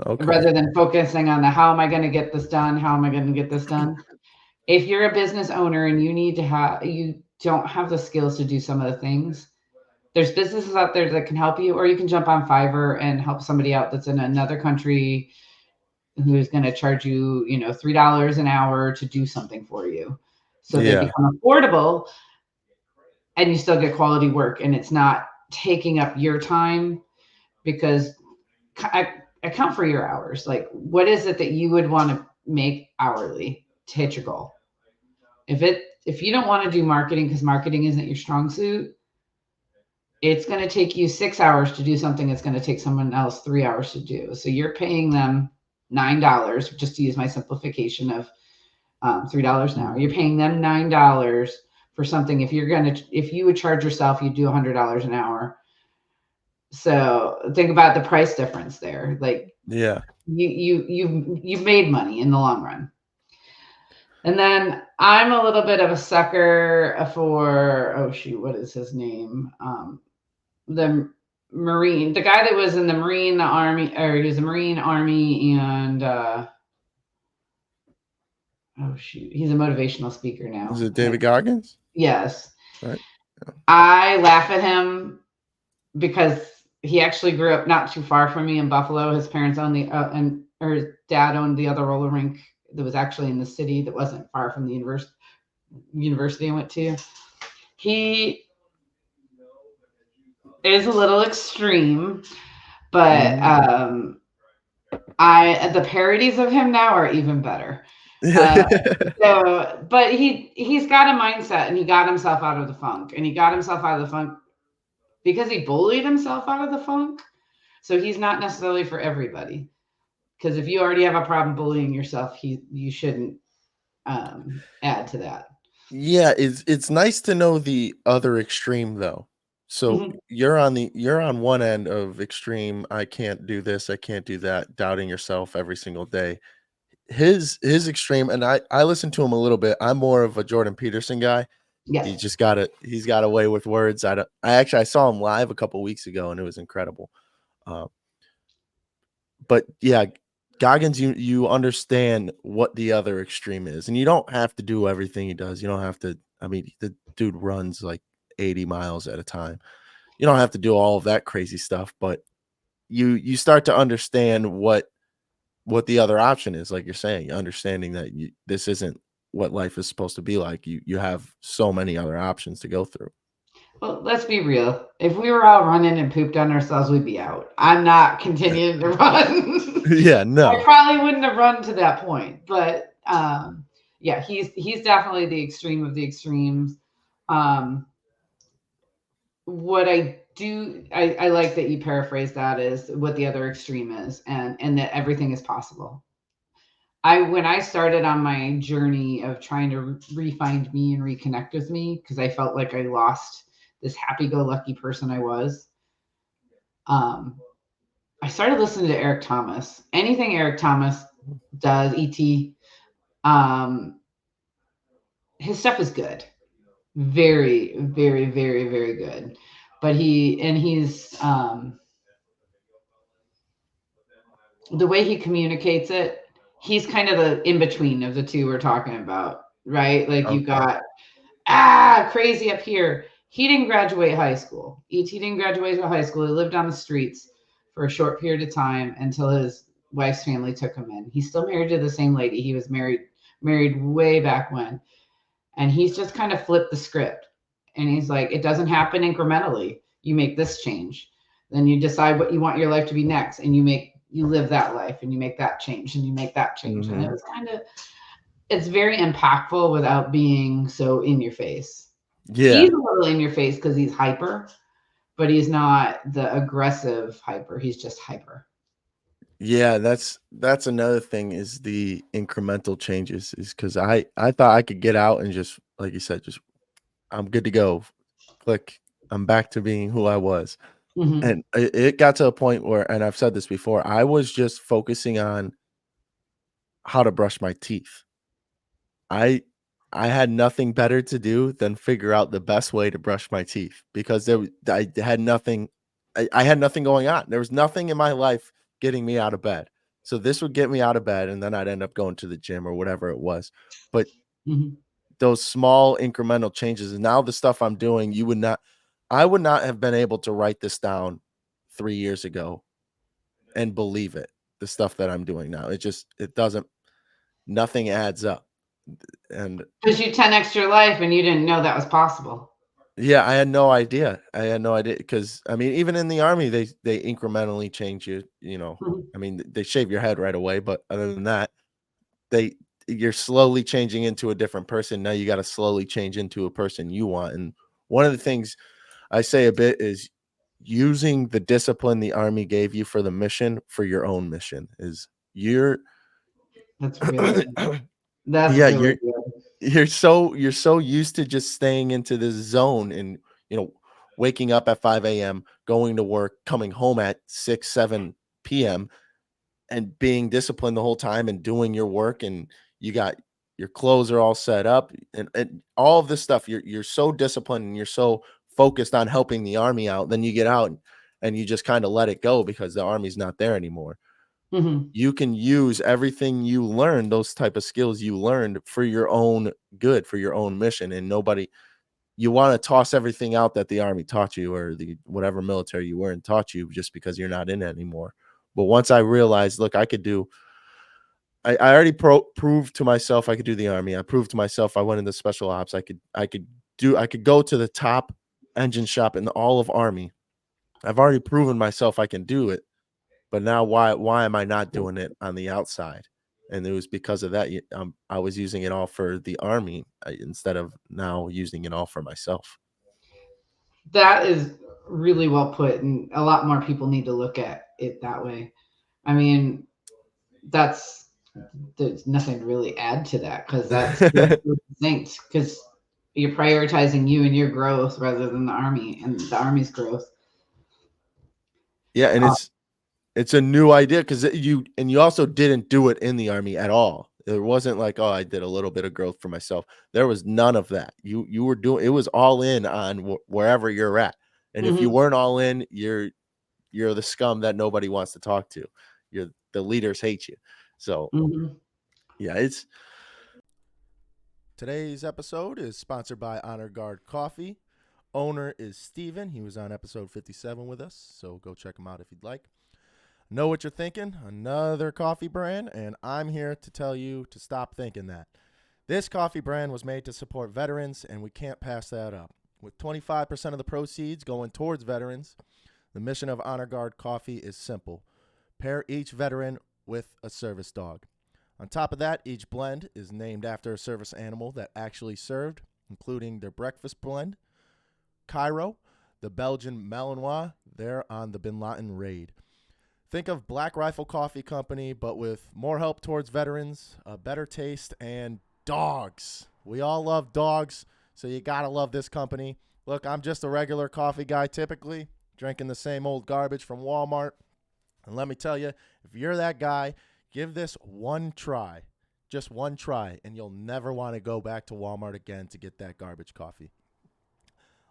Okay. rather than focusing on the how am I going to get this done? How am I going to get this done? If you're a business owner and you don't have the skills to do some of the things, there's businesses out there that can help you, or you can jump on Fiverr and help somebody out that's in another country who's going to charge you, $3 an hour to do something for you. So they Yeah. become affordable and you still get quality work and it's not taking up your time because account for your hours. Like, what is it that you would want to make hourly to hit your goal? If you don't want to do marketing because marketing isn't your strong suit, it's going to take you 6 hours to do something that's going to take someone else 3 hours to do. So you're paying them $9, just to use my simplification of $3 an hour. You're paying them $9 for something. If you would charge yourself, you'd do $100 an hour. So think about the price difference there. Like Yeah. you've made money in the long run. And then I'm a little bit of a sucker for oh shoot, what is his name? The Marine, the guy that was in the Marine, the Army, or he was a Marine Army, and oh shoot, he's a motivational speaker Is now. it David Goggins? Yes, Right. I laugh at him because he actually grew up not too far from me in Buffalo. His parents owned or his dad owned the other roller rink that was actually in the city that wasn't far from the university I went to. He is a little extreme, but Mhm. I the parodies of him now are even better. Uh, but he's got a mindset, and he got himself out of the funk, and he got himself out of the funk because he bullied himself out of the funk. So he's not necessarily for everybody. Because if you already have a problem bullying yourself, you shouldn't add to that. Yeah, it's nice to know the other extreme though. So Hmm. you're on one end of extreme, I can't do this, I can't do that, doubting yourself every single day. His extreme, and I listen to him a little bit. I'm more of a Jordan Peterson guy. Yes. He's got a way with words. I saw him live a couple weeks ago and it was incredible. Uh, but yeah, Goggins, you understand what the other extreme is, and you don't have to do everything he does. You don't have to. I mean, the dude runs like 80 miles at a time. You don't have to do all of that crazy stuff, but you start to understand what the other option is. Like you're saying, understanding that this isn't what life is supposed to be like. You have so many other options to go through. Well, let's be real. If we were all running and pooped on ourselves, we'd be out. I'm not continuing to run. Yeah, I no. probably wouldn't have run to that point, but yeah, he's definitely the extreme of the extremes. Um, what I like that you paraphrase that is what the other extreme is, and that everything is possible. I When I started on my journey of trying to re-find me and reconnect with me because I felt like I lost this happy-go-lucky person I was. Um, I started listening to Eric Thomas. Anything Eric Thomas does, ET, um, his stuff is good. Very, very, very, very good. But the way he communicates it, he's kind of the in between of the two we're talking about, right? Like you Okay. got crazy up here. He didn't graduate high school. Et didn't graduate high school. He lived on the streets for a short period of time until his wife's family took him in. He's still married to the same lady. He was married way back when, and he's just kind of flipped the script. And he's like, it doesn't happen incrementally. You make this change, then you decide what you want your life to be next, and you live that life, and you make that change, and you make that change. And it Hmm. was kind of it's very impactful without being so in your face. He's Yeah. a little in your face because he's hyper, but he's not the aggressive hyper. He's just hyper. Yeah, that's another thing is the incremental changes is because I thought I could get out and just like you said, just I'm good to go. Click. I'm back to being who I was. Hmm. And it got to a point where, and I've said this before, I was just focusing on how to brush my teeth. I I had nothing better to do than figure out the best way to brush my teeth because I had nothing I had nothing going on. There was nothing in my life getting me out of bed. So this would get me out of bed and then I'd end up going to the gym or whatever it was. But Hmm. those small incremental changes and now the stuff I'm doing, you would not I would not have been able to write this down 3 years ago and believe it. The stuff that I'm doing now. It doesn't nothing adds up. And Because you 10x your life and you didn't know that was possible. yeah, I had no idea. I had no idea because I mean, even in the army, they incrementally change you. You know, Mhm. I mean, they shave your head right away, but other than that, they you're slowly changing into a different person. Now you got to slowly change into a person you want. And one of the things I say a bit is using the discipline the army gave you for the mission for your own mission. Is you're That's really good. That's yeah, really good. you're so used to just staying into this zone and you know waking up at 5 a.m., going to work, coming home at 6 7 p.m., and being disciplined the whole time and doing your work, and you got your clothes are all set up and all of this stuff. You're so disciplined and you're so focused on helping the army out. Then you get out and you just kind of let it go because the army's not there anymore. Hmm. You can use everything you learned, those type of skills you learned for your own good, for your own mission. And nobody, you want to toss everything out that the army taught you or the whatever military you were in taught you just because you're not in it anymore. But once I realized, look, I could do, I already proved to myself I could do the army. I proved to myself I went into special ops. I could go to the top engine shop in all of army. I've already proven myself I can do it. But now why am I not doing it on the outside? and it was because of that I was using it all for the army, instead of now using it all for myself. That is really well put, and a lot more people need to look at it that way. I mean, that's there's nothing to really add to that because that's succinct. Because you're prioritizing you and your growth rather than the army and the army's growth. Yeah, and Uh, it's a new idea because you also didn't do it in the army at all. It wasn't like, oh, I did a little bit of growth for myself. There was none of that. You were doing it was all in on wherever you're at. And if you mhm, weren't all in, you're the scum that nobody wants to talk to. You're the leaders hate you. So mhm. yeah, it's today's episode is sponsored by Honor Guard Coffee. Owner is Steven. He was on episode 57 with us, so go check him out if you'd like. Know what you're thinking? Another coffee brand, and I'm here to tell you to stop thinking that. This coffee brand was made to support veterans, and we can't pass that up. With 25% of the proceeds going towards veterans, the mission of Honor Guard Coffee is simple: pair each veteran with a service dog. On top of that, each blend is named after a service animal that actually served, including their breakfast blend, Cairo, the Belgian Malinois, there on the Bin Laden raid. Think of Black Rifle Coffee Company, but with more help towards veterans, a better taste, and dogs. We all love dogs, so you gotta love this company. Look, I'm just a regular coffee guy typically, drinking the same old garbage from Walmart. And let me tell you, if you're that guy, give this one try. Just one try, and you'll never want to go back to Walmart again to get that garbage coffee.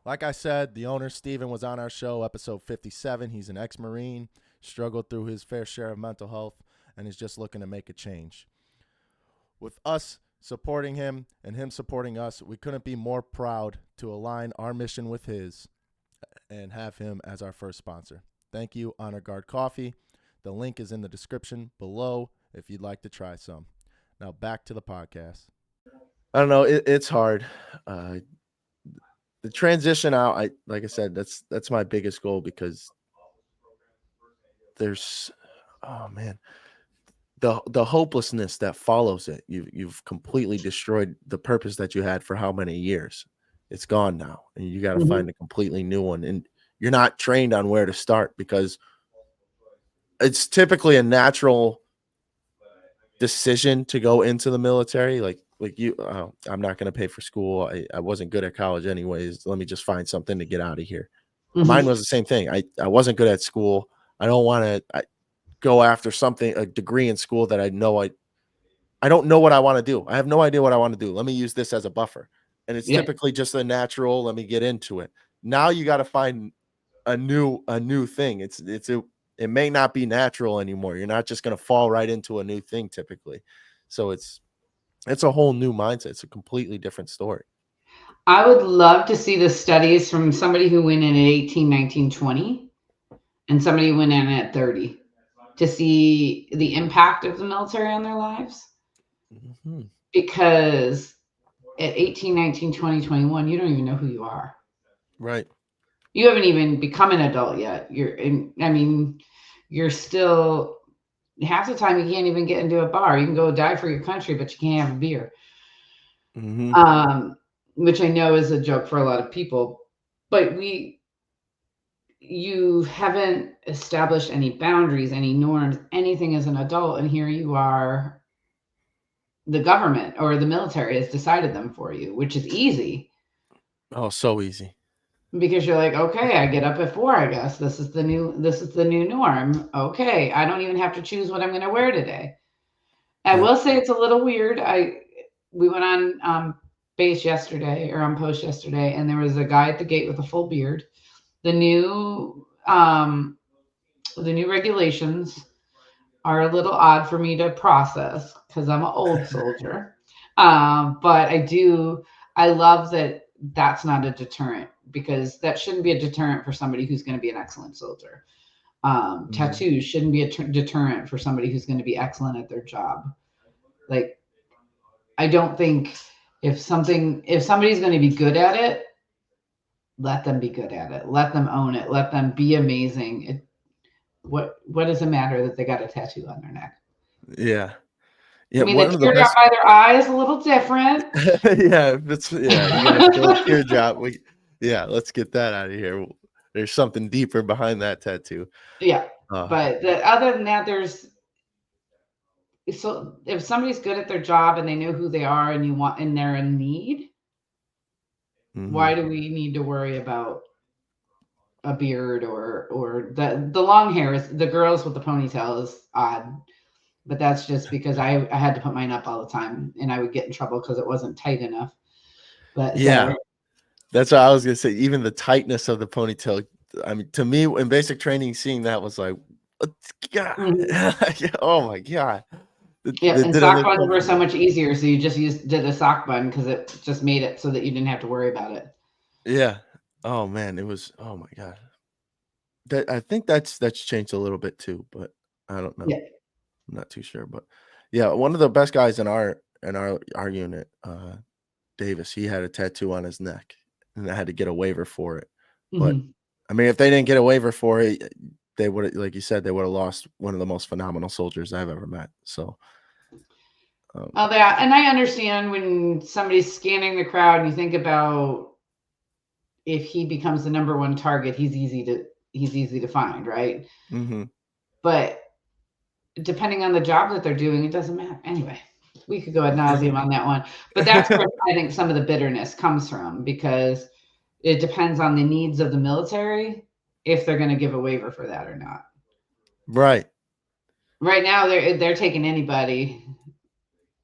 Like I said, the owner, Steven, was on our show, episode 57. He's an ex Marine, struggled through his fair share of mental health, and is just looking to make a change. With us supporting him and him supporting us, we couldn't be more proud to align our mission with his and have him as our first sponsor. Thank you, Honor Guard Coffee. The link is in the description below if you'd like to try some. Now back to the podcast. I don't know. It's hard. Uh, the transition out, I like I said, that's my biggest goal because there's, oh man, the hopelessness that follows it. You've completely destroyed the purpose that you had for how many years. It's gone now, and you got to Mhm. find a completely new one. And you're not trained on where to start because it's typically a natural decision to go into the military. Like you, I'm not going to pay for school. I wasn't good at college anyways. Let me just find something to get out of here. Mine Mhm. was the same thing. I wasn't good at school. I don't want to go after something, a degree in school that I don't know what I want to do. I have no idea what I want to do. Let me use this as a buffer. And it's Yep. typically just a natural, let me get into it. Now you got to find a new thing. It may not be natural anymore. You're not just going to fall right into a new thing typically. So it's a whole new mindset. It's a completely different story. I would love to see the studies from somebody who went in at 18, 19, 20, and somebody who went in at 30 to see the impact of the military on their lives. Mhm. Because at 18, 19, 20, 21, you don't even know who you are. Right. You haven't even become an adult yet. I mean, you're still, half the time you can't even get into a bar. You can go die for your country, but you can't have a beer. Hmm. Um, which I know is a joke for a lot of people. But you haven't established any boundaries, any norms, anything as an adult. And here you are, the government or the military has decided them for you, which is easy Oh, so easy. because you're like, okay, I get up at 4, I guess. This is the new norm. Okay, I don't even have to choose what I'm going to wear today. I Yep. will say it's a little weird. We went on base yesterday or on post yesterday, and there was a guy at the gate with a full beard. The new the new regulations are a little odd for me to process because I'm an old soldier. But I love that that's not a deterrent because that shouldn't be a deterrent for somebody who's going to be an excellent soldier. Mhm. Tattoos shouldn't be a deterrent for somebody who's going to be excellent at their job. Like, I don't think if somebody's going to be good at it, let them be good at it. Let them own it. Let them be amazing. What does it matter that they got a tattoo on their neck? Yeah. I Yeah, mean, the one of the teardrop best. by their eye is a little different. Yeah, if it's yeah, you gotta show a teardrop. Yeah, let's get that out of here. There's something deeper behind that tattoo. Yeah, Uh, but other than that, there's so if somebody's good at their job and they know who they are and you want and they're in need, mhm. why do we need to worry about a beard or the long hair is the girls with the ponytail is odd, but that's just because I had to put mine up all the time and I would get in trouble because it wasn't tight enough. But Yeah, so that's what I was gonna say. Even the tightness of the ponytail. I mean, to me, in basic training, seeing that was like, "What God, mhm. oh my god, Yeah, that and didn't sock look buns were so comfortable." much easier, so you just did a sock bun because it just made it so that you didn't have to worry about it. Yeah. Oh man, it was. Oh my god. That I think that's changed a little bit too, but I don't know. Yeah. I'm not too sure, but yeah, one of the best guys in our unit, Davis, he had a tattoo on his neck, and I had to get a waiver for it. But Mhm. I mean, if they didn't get a waiver for it, they would, like you said, they would have lost one of the most phenomenal soldiers I've ever met. So, um, Oh, yeah, and I understand when somebody's scanning the crowd and you think about if he becomes the number one target, he's easy to find, right? mhm. But depending on the job that they're doing, it doesn't matter. Anyway, we could go ad nauseum on that one. But that's where I think some of the bitterness comes from because it depends on the needs of the military if they're going to give a waiver for that or not. Right. Right now, they're taking anybody.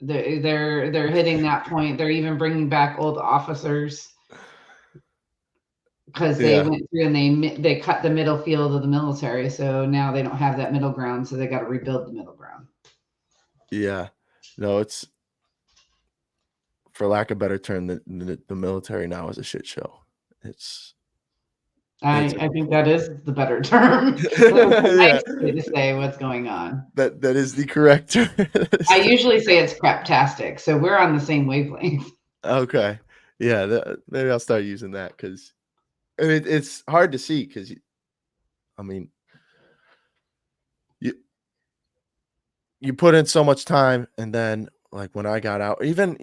They're hitting that point. They're even bringing back old officers because they Yeah. went through and they cut the middle field of the military. So now they don't have that middle ground. So they got to rebuild the middle ground. Yeah. No, it's for lack of a better term, the military now is a shit show. It's it's I think that is the better term. That's a yeah. nice way to say what's going on. That is the correct term. That is I the usually say it's craptastic, so we're on the same wavelength. okay. Yeah, maybe I'll start using that because it's hard to see because I mean, you you put in so much time, and then, like, when I got out even,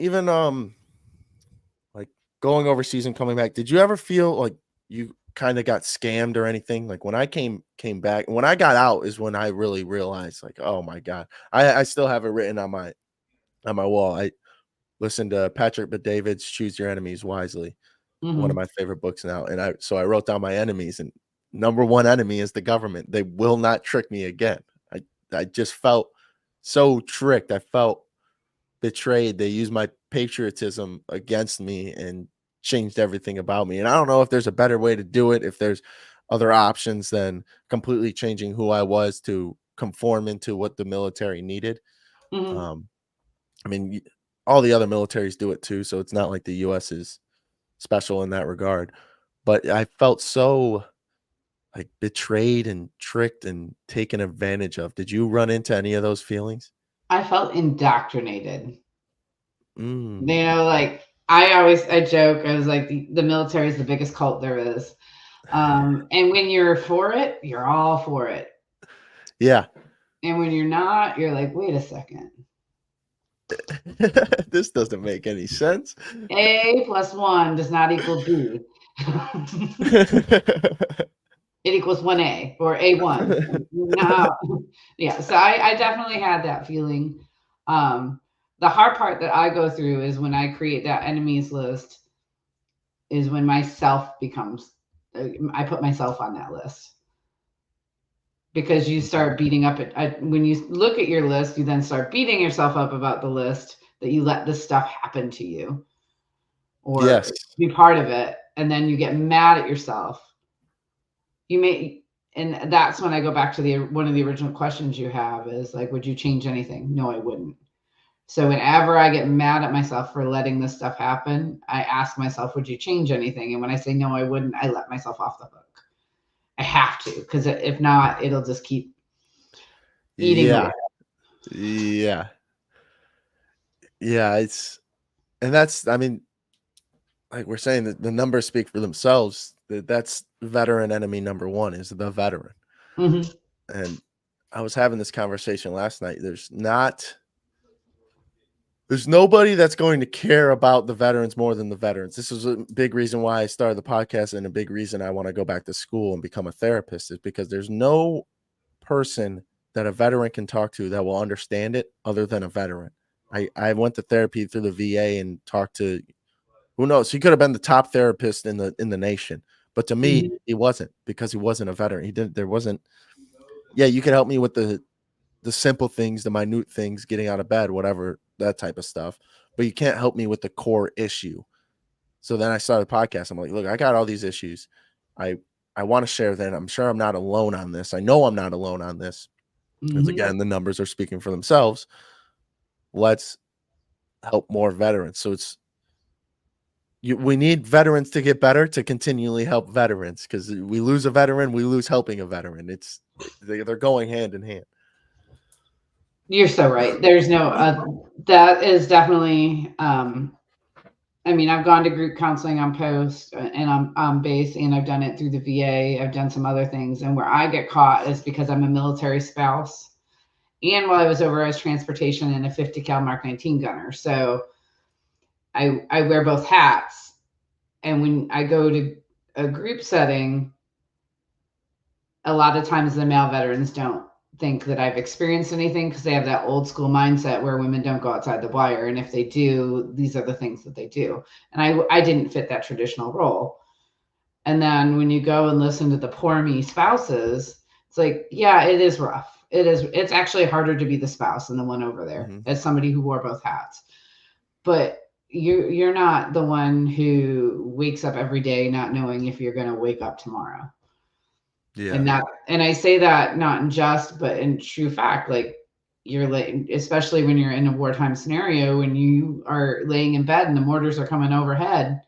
like, going overseas and coming back, did you ever feel like you kinda got scammed or anything? Like, when I came back when I got out is when I really realized, like, "Oh my god." I still have it written on my wall. I listened to Patrick Bet-David's Choose Your Enemies Wisely, one of Mhm. my favorite books now, and I wrote down my enemies, and number 1 enemy is the government. They will not trick me again. I I just felt so tricked. I felt betrayed. They used my patriotism against me and changed everything about me. And I don't know if there's a better way to do it, if there's other options than completely changing who I was to conform into what the military needed. Mhm. Um, I mean, all the other militaries do it too, so it's not like the US is special in that regard. But I felt so like betrayed and tricked and taken advantage of. Did you run into any of those feelings? I felt indoctrinated. Mm. Like I joke, I was like the military is the biggest cult there is. And when you're for it, you're all for it. Yeah. And when you're not, you're like, wait a second. This doesn't make any sense. A plus one does not equal B. It equals 1A or A1. No. Yeah. So I definitely had that feeling. Um, the hard part that I go through is when I create that enemies list, is when myself becomes, I put myself on that list because you Mhm. start beating up when you look at your list, you then start beating yourself up about the list that you let this stuff happen to you Yes. or be part of it. And then you get mad at yourself. You may, and that's when I go back to the one of the original questions you have is like, would you change anything? No, I wouldn't. So whenever I get mad at myself for letting this stuff happen, I ask myself, would you change anything? And when I say no, I wouldn't, I let myself off the hook. I have to, because if not, it'll just keep eating away. Yeah. Yeah. Yeah, it's and that's I mean, like we're saying that the numbers speak for themselves. That's veteran enemy number 1 is the veteran. Hmm. And I was having this conversation last night. There's not There's nobody that's going to care about the veterans more than the veterans. This is a big reason why I started the podcast, and a big reason I want to go back to school and become a therapist is because there's no person that a veteran can talk to that will understand it other than a veteran. I went to therapy through the VA and talked to, who knows, he could have been the top therapist in the nation. But to me, Mhm. he wasn't, because he wasn't a veteran. He didn't, there wasn't, yeah, you could help me with the simple things, the minute things, getting out of bed, whatever, that type of stuff. But you can't help me with the core issue. So then I started a podcast. I'm like, look, I got all these issues. I I want to share that. I'm sure I'm not alone on this. I know I'm not alone on this. Because Mhm. again, the numbers are speaking for themselves. Let's help more veterans. So we need veterans to get better to continually help veterans, because we lose a veteran, we lose helping a veteran. They're going hand in hand. You're so right. There's no that is definitely I mean, I've gone to group counseling on post and on base, and I've done it through the VA. I've done some other things, and where I get caught is because I'm a military spouse, and while I was over, I was transportation and a 50 cal Mark 19 gunner. So I wear both hats, and when I go to a group setting, a lot of times the male veterans don't think that I've experienced anything because they have that old school mindset where women don't go outside the wire, and if they do, these are the things that they do. And I didn't fit that traditional role. And then when you go and listen to the poor me spouses, it's like, yeah, it is rough. It's actually harder to be the spouse than the one over there Hmm. as somebody who wore both hats. But you're not the one who wakes up every day not knowing if you're going to wake up tomorrow. Yeah. And that, and I say that not in jest, but in true fact. Like, you're late, especially when you're in a wartime scenario, when you are laying in bed and the mortars are coming overhead,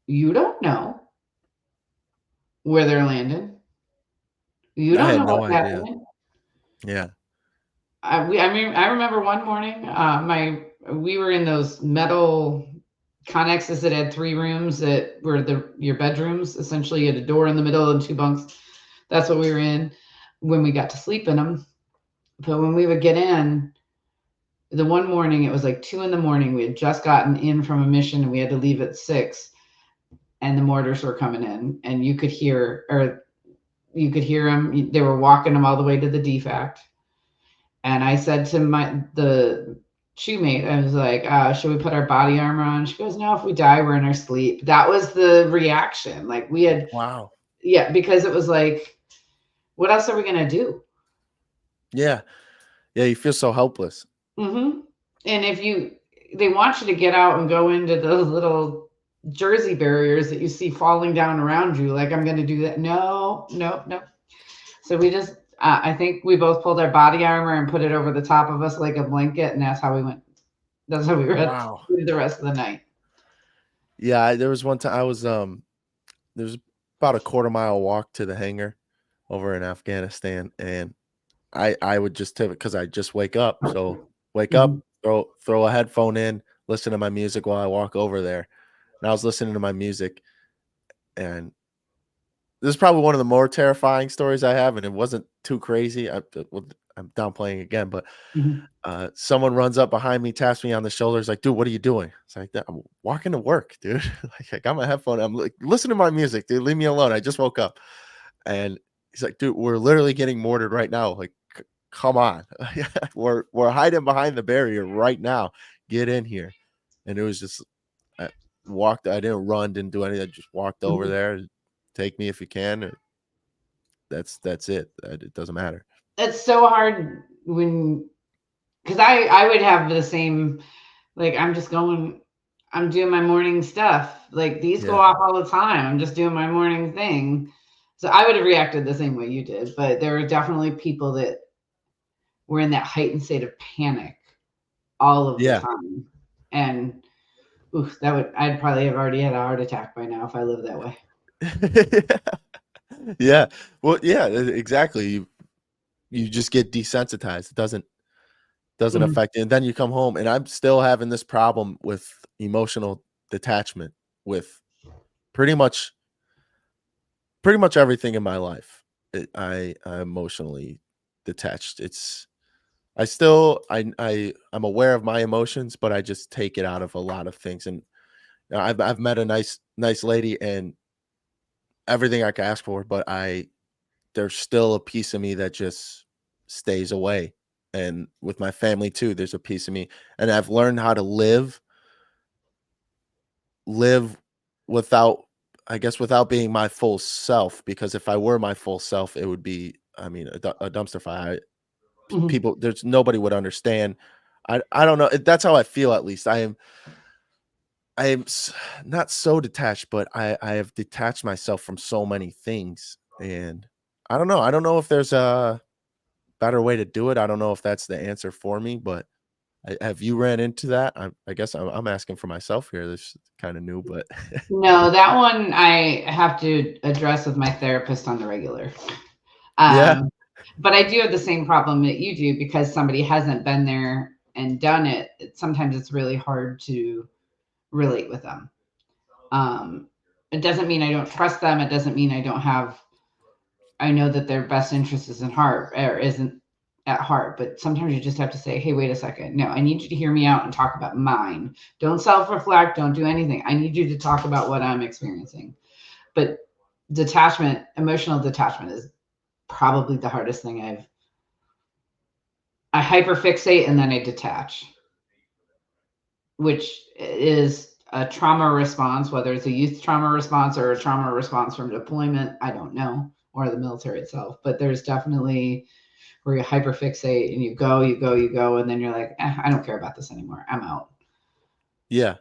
you don't know where they're landing. You I don't had know no what's idea. happening. Yeah. I mean, I remember one morning, we were in those metal connexes that had three rooms that were your bedrooms. Essentially, you had a door in the middle and two bunks. That's what we were in when we got to sleep in them. But when we would get in, the one morning it was like 2 in the morning. We had just gotten in from a mission and we had to leave at 6, and the mortars were coming in, and you could hear them. They were walking them all the way to the defact. And I said to the shoemate, I was like, should we put our body armor on? She goes, no, if we die, we're in our sleep. That was the reaction. Like, we had, Wow. yeah, because it was like, what else are we gonna do? Yeah. Yeah. You feel so helpless. Mm-hmm. And they want you to get out and go into those little jersey barriers that you see falling down around you. Like, I'm going to do that. No, no, no. So we just, I think we both pulled our body armor and put it over the top of us like a blanket, and that's how we went. That's how we were Wow. the rest of the night. Yeah. There was one time I was, there's about a quarter-mile walk to the hangar over in Afghanistan. And I would just tip it because I just wake up. So wake up, Mhm. throw a headphone in, listen to my music while I walk over there. And I was listening to my music, and this is probably one of the more terrifying stories I have, and it wasn't too crazy. Well, I'm downplaying again, but Mhm. someone runs up behind me, taps me on the shoulders, like, "Dude, what are you doing?" It's like, "I'm walking to work, dude." Like, I got my headphone. I'm like, "Listen to my music, dude. Leave me alone. I just woke up." And he's like, "Dude, we're literally getting mortared right now. Like, come on, we're hiding behind the barrier right now. Get in here." And it was just, I walked. I didn't run, didn't do anything. I just walked over Mhm. there. Take me if you can. That's it. It doesn't matter. It's so hard when, because I would have the same, like, I'm doing my morning stuff. Like, these go Yeah, off all the time. I'm just doing my morning thing. So I would have reacted the same way you did, but there were definitely people that were in that heightened state of panic all of the yeah, time. And oof, I'd probably have already had a heart attack by now if I lived that way. yeah. Well, yeah, exactly. You just get desensitized. It doesn't Mhm. affect you. And then you come home, and I'm still having this problem with emotional detachment with pretty much everything in my life. I emotionally detached. It's I still I'm aware of my emotions, but I just take it out of a lot of things. And I've met a nice lady and everything I could ask for, but I there's still a piece of me that just stays away. And with my family too, there's a piece of me, and I've learned how to live without, I guess, without being my full self, because if I were my full self, it would be, I mean, a dumpster fire. Mhm. People, there's nobody would understand. I don't know. That's how I feel. At least I am not so detached, but I have detached myself from so many things, and I don't know. I don't know if there's a better way to do it. I don't know if that's the answer for me, but have you ran into that? I guess I'm asking for myself here. This is kind of new, but No, that one I have to address with my therapist on the regular. yeah, Um, but I do have the same problem that you do because somebody hasn't been there and done it. Sometimes it's really hard to relate with them. Um, it doesn't mean I don't trust them. It doesn't mean I don't have. I know that their best interest is in heart or isn't at heart. But sometimes you just have to say, "Hey, wait a second. No, I need you to hear me out and talk about mine. Don't self-reflect. Don't do anything. I need you to talk about what I'm experiencing." But detachment, emotional detachment, is probably the hardest thing I hyperfixate and then I detach, which is a trauma response, whether it's a youth trauma response or a trauma response from deployment, I don't know, or the military itself. But there's definitely where you hyperfixate and you go, and then you're like, I don't care about this anymore. I'm out. yeah,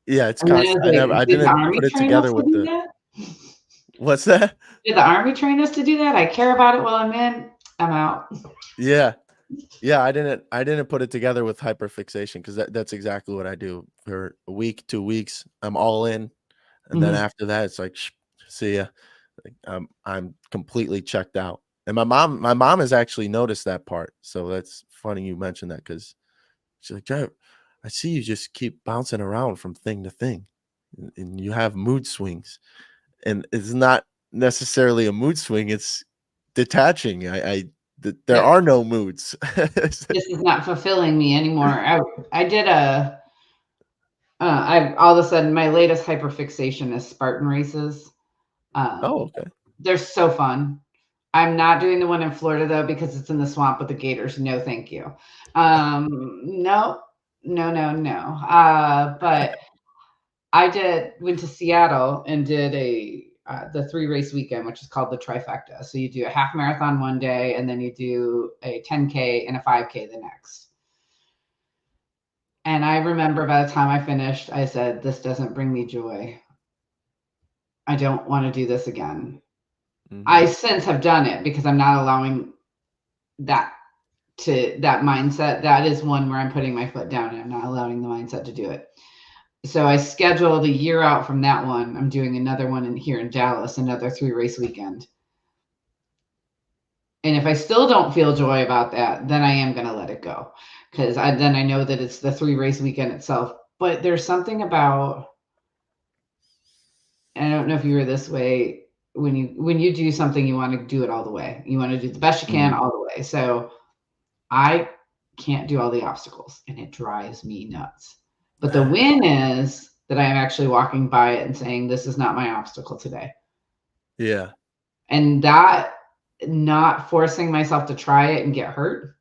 yeah. It's And then I was constant. like, I did the didn't army put it train us together to with do the that? what's that? Did the army train us to do that? I care about it while I'm in. I'm out. Yeah, yeah. I didn't put it together with hyperfixation because that's exactly what I do for a week, 2 weeks. I'm all in, and then Mhm. after that, it's like, see ya. Like, I'm completely checked out. And my mom has actually noticed that part. So that's funny you mentioned that because she's like, "Jeff, I see you just keep bouncing around from thing to thing, and you have mood swings." And it's not necessarily a mood swing, it's detaching. There Yep. are no moods. This is not fulfilling me anymore. I did a I all of a sudden my latest hyperfixation is Spartan races. Oh, Um, okay. they're so fun. I'm not doing the one in Florida though because it's in the swamp with the gators. No, thank you. No, no, no, no. But I did went to Seattle and did a the 3 race weekend, which is called the trifecta. So you do a half marathon one day, and then you do a 10K and a 5K the next. And I remember by the time I finished, I said, "This doesn't bring me joy. I don't want to do this again." I Mhm. since have done it because I'm not allowing that that mindset. That is one where I'm putting my foot down and I'm not allowing the mindset to do it. So I scheduled a year out from that one. I'm doing another one here in Dallas, another 3 race weekend. And if I still don't feel joy about that, then I am going to let it go because then I know that it's the 3 race weekend itself. But there's something about, and I don't know if you were this way, when you do something, you want to do it all the way. You want to do the best you can Mm. all the way. So I can't do all the obstacles, and it drives me nuts. But the win is that I am actually walking by it and saying, "This is not my obstacle today." Yeah. And that not forcing myself to try it and get hurt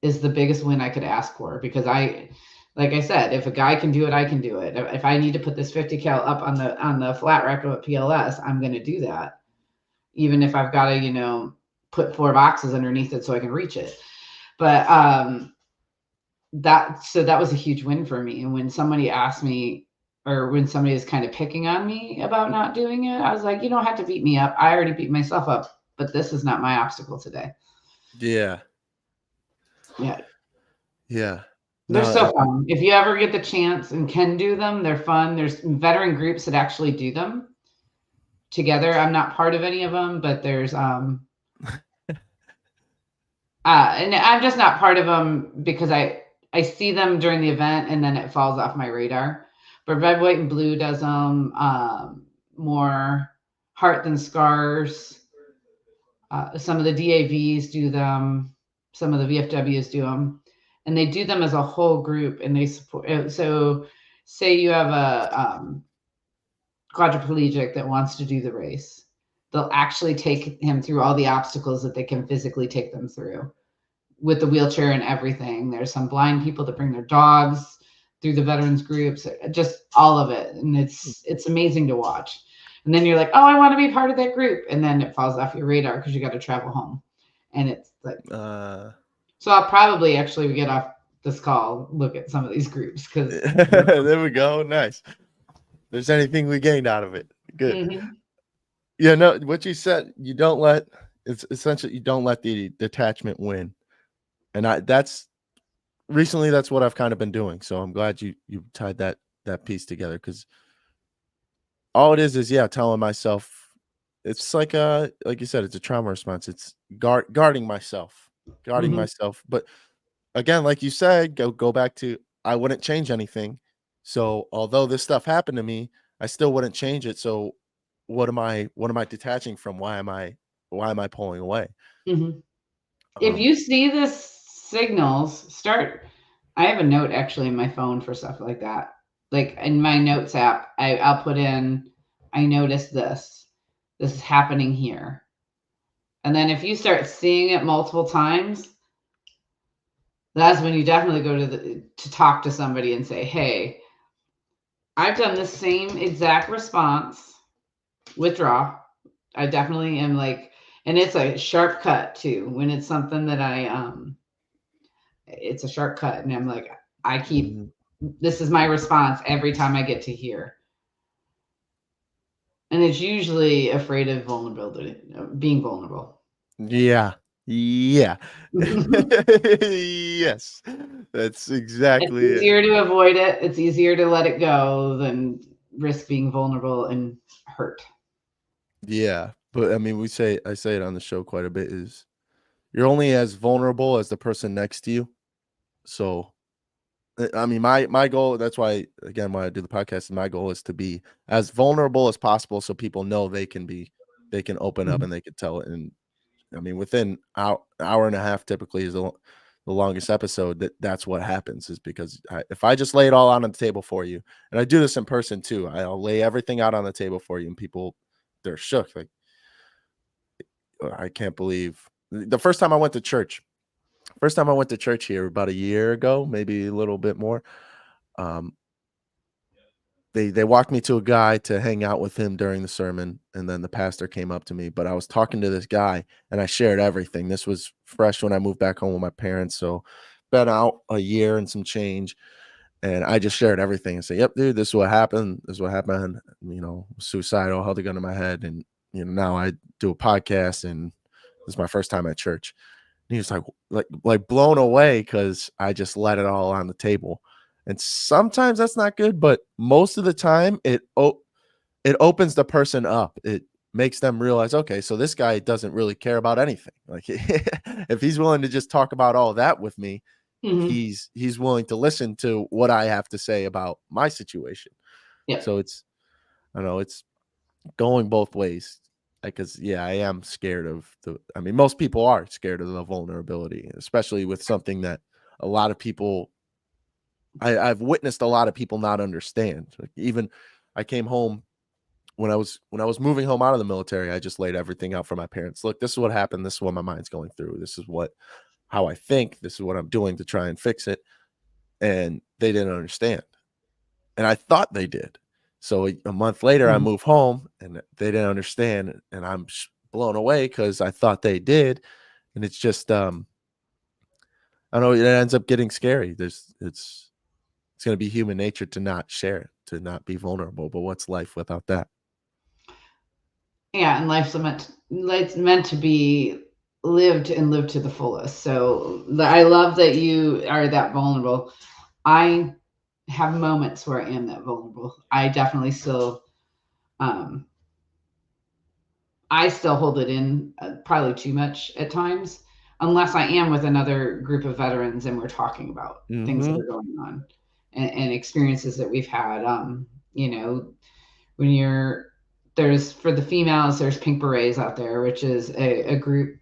is the biggest win I could ask for because like I said, if a guy can do it, I can do it. If I need to put this 50 cal up on the flat rack of a PLS, I'm going to do that, even if I've got to put 4 boxes underneath it so I can reach it. But that was a huge win for me. And when somebody asked me, or when somebody is kind of picking on me about not doing it, I was like, you don't have to beat me up. I already beat myself up, but this is not my obstacle today. Yeah. Yeah. Yeah. They're No, so fun. If you ever get the chance and can do them, they're fun. There's veteran groups that actually do them together. I'm not part of any of them, but there's and I'm just not part of them because I see them during the event and then it falls off my radar. But Red, White, and Blue does them. More Heart Than Scars. Some of the DAVs do them. Some of the VFWs do them, and they do them as a whole group, and they support. So, say you have a quadriplegic that wants to do the race, they'll actually take him through all the obstacles that they can physically take them through with the wheelchair and everything. There's some blind people that bring their dogs through the veterans groups, just all of it, and it's amazing to watch. And then you're like, oh, I want to be part of that group, and then it falls off your radar because you got to travel home, and it's like, Uh, so I'll probably actually get off this call, look at some of these groups because. there we go. Nice. There's anything we gained out of it. Good. Mm-hmm, Yeah, no, what you said, you don't let it's essentially you don't let the detachment win. And I that's recently that's what I've kind of been doing. So I'm glad you tied that piece together because all it is yeah, telling myself it's like you said, it's a trauma response. It's guarding myself. Guarding mm-hmm, myself. But again, like you said, go back to I wouldn't change anything. So although this stuff happened to me, I still wouldn't change it. So what am I detaching from? Why am I pulling away? mm-hmm. If Um you see the signals, start. I have a note actually in my phone for stuff like that. Like in my notes app, I'll put in, I noticed this. This is happening here. And then if you start seeing it multiple times, that's when you definitely go to talk to somebody and say, hey, I've done the same exact response. Withdraw. I definitely am like, and it's a sharp cut too. When it's something that it's a sharp cut, and I'm like, I keep, mhm. this is my response every time I get to here. And it's usually afraid of vulnerability, being vulnerable. Yeah. Yeah. It's Yes. That's exactly it. easier to avoid it. It's easier to let it go than risk being vulnerable and hurt. Yeah. But I mean, I say it on the show quite a bit is you're only as vulnerable as the person next to you. So I mean, my goal. That's why, again, when I do the podcast, my goal is to be as vulnerable as possible, so people know they can open up Mhm. and they can tell it. And I mean, within hour and a half, typically is the longest episode. That's what happens is because if I just lay it all out on the table for you, and I do this in person too, I'll lay everything out on the table for you, and people they're shook. Like I can't believe the first time I went to church. First time I went to church here about a year ago, maybe a little bit more. Um, they walked me to a guy to hang out with him during the sermon, and then the pastor came up to me, but I was talking to this guy, and I shared everything. This was fresh when I moved back home with my parents, so been out a year and some change, and I just shared everything and say, "Yep, dude, this is what happened. This is what happened. You know, suicidal, held a gun to my head, and now I do a podcast, and this is my first time at church." And he was like blown away because I just let it all on the table. And sometimes that's not good, but most of the time it opens the person up. It makes them realize, okay, so this guy doesn't really care about anything. Like if he's willing to just talk about all that with me, Mhm. he's willing to listen to what I have to say about my situation. Yep. So I don't know, it's going both ways. Because yeah, I am scared of I mean, most people are scared of the vulnerability, especially with something that a lot of people I've witnessed a lot of people not understand. Like even I came home when I was moving home out of the military, I just laid everything out for my parents. Look, this is what happened. This is what my mind's going through. This is how I think. This is what I'm doing to try and fix it. And they didn't understand. And I thought they did. So a month later, I Mhm. move home and they didn't understand. And I'm blown away because I thought they did. And it's just, I don't know, it ends up getting scary. It's going to be human nature to not share it, to not be vulnerable. But what's life without that? Yeah, and life's meant to be lived and lived to the fullest. So I love that you are that vulnerable. I have moments where I am that vulnerable. I definitely still, um, I still hold it in probably too much at times, unless I am with another group of veterans and we're talking about things that Mm-hmm. are going on and experiences that we've had. You know, when you're there's for the females, there's Pink Berets out there, which is a group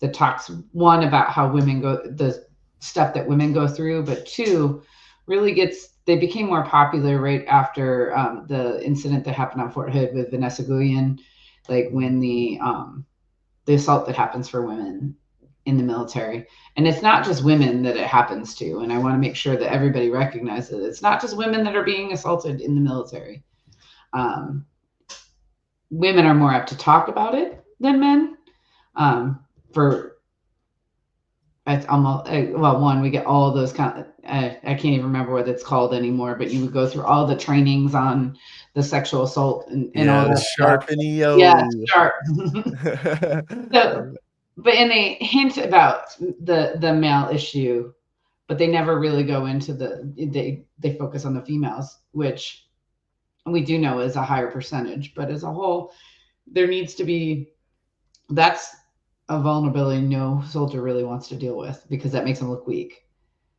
that talks, one, about how women go, the stuff that women go through, but two, really gets, they became more popular right after the incident that happened on Fort Hood with Vanessa Guillen, like Mhm. when the assault that happens for women in the military. And it's not just women that it happens to. And I want to make sure that everybody recognizes it's not just women that are being assaulted in the military. Um, Women are more apt to talk about it than men. For it's almost well, one, we get all those kind of, I can't even remember what it's called anymore, but you would go through all the trainings on the sexual assault and all Yeah, the that stuff. sharp and Yeah, EO. sharp. So, but and they hint about the male issue, but they never really go into they focus on the females, which we do know is a higher percentage. But as a whole, there needs to be, that's a vulnerability no soldier really wants to deal with because that makes them look weak.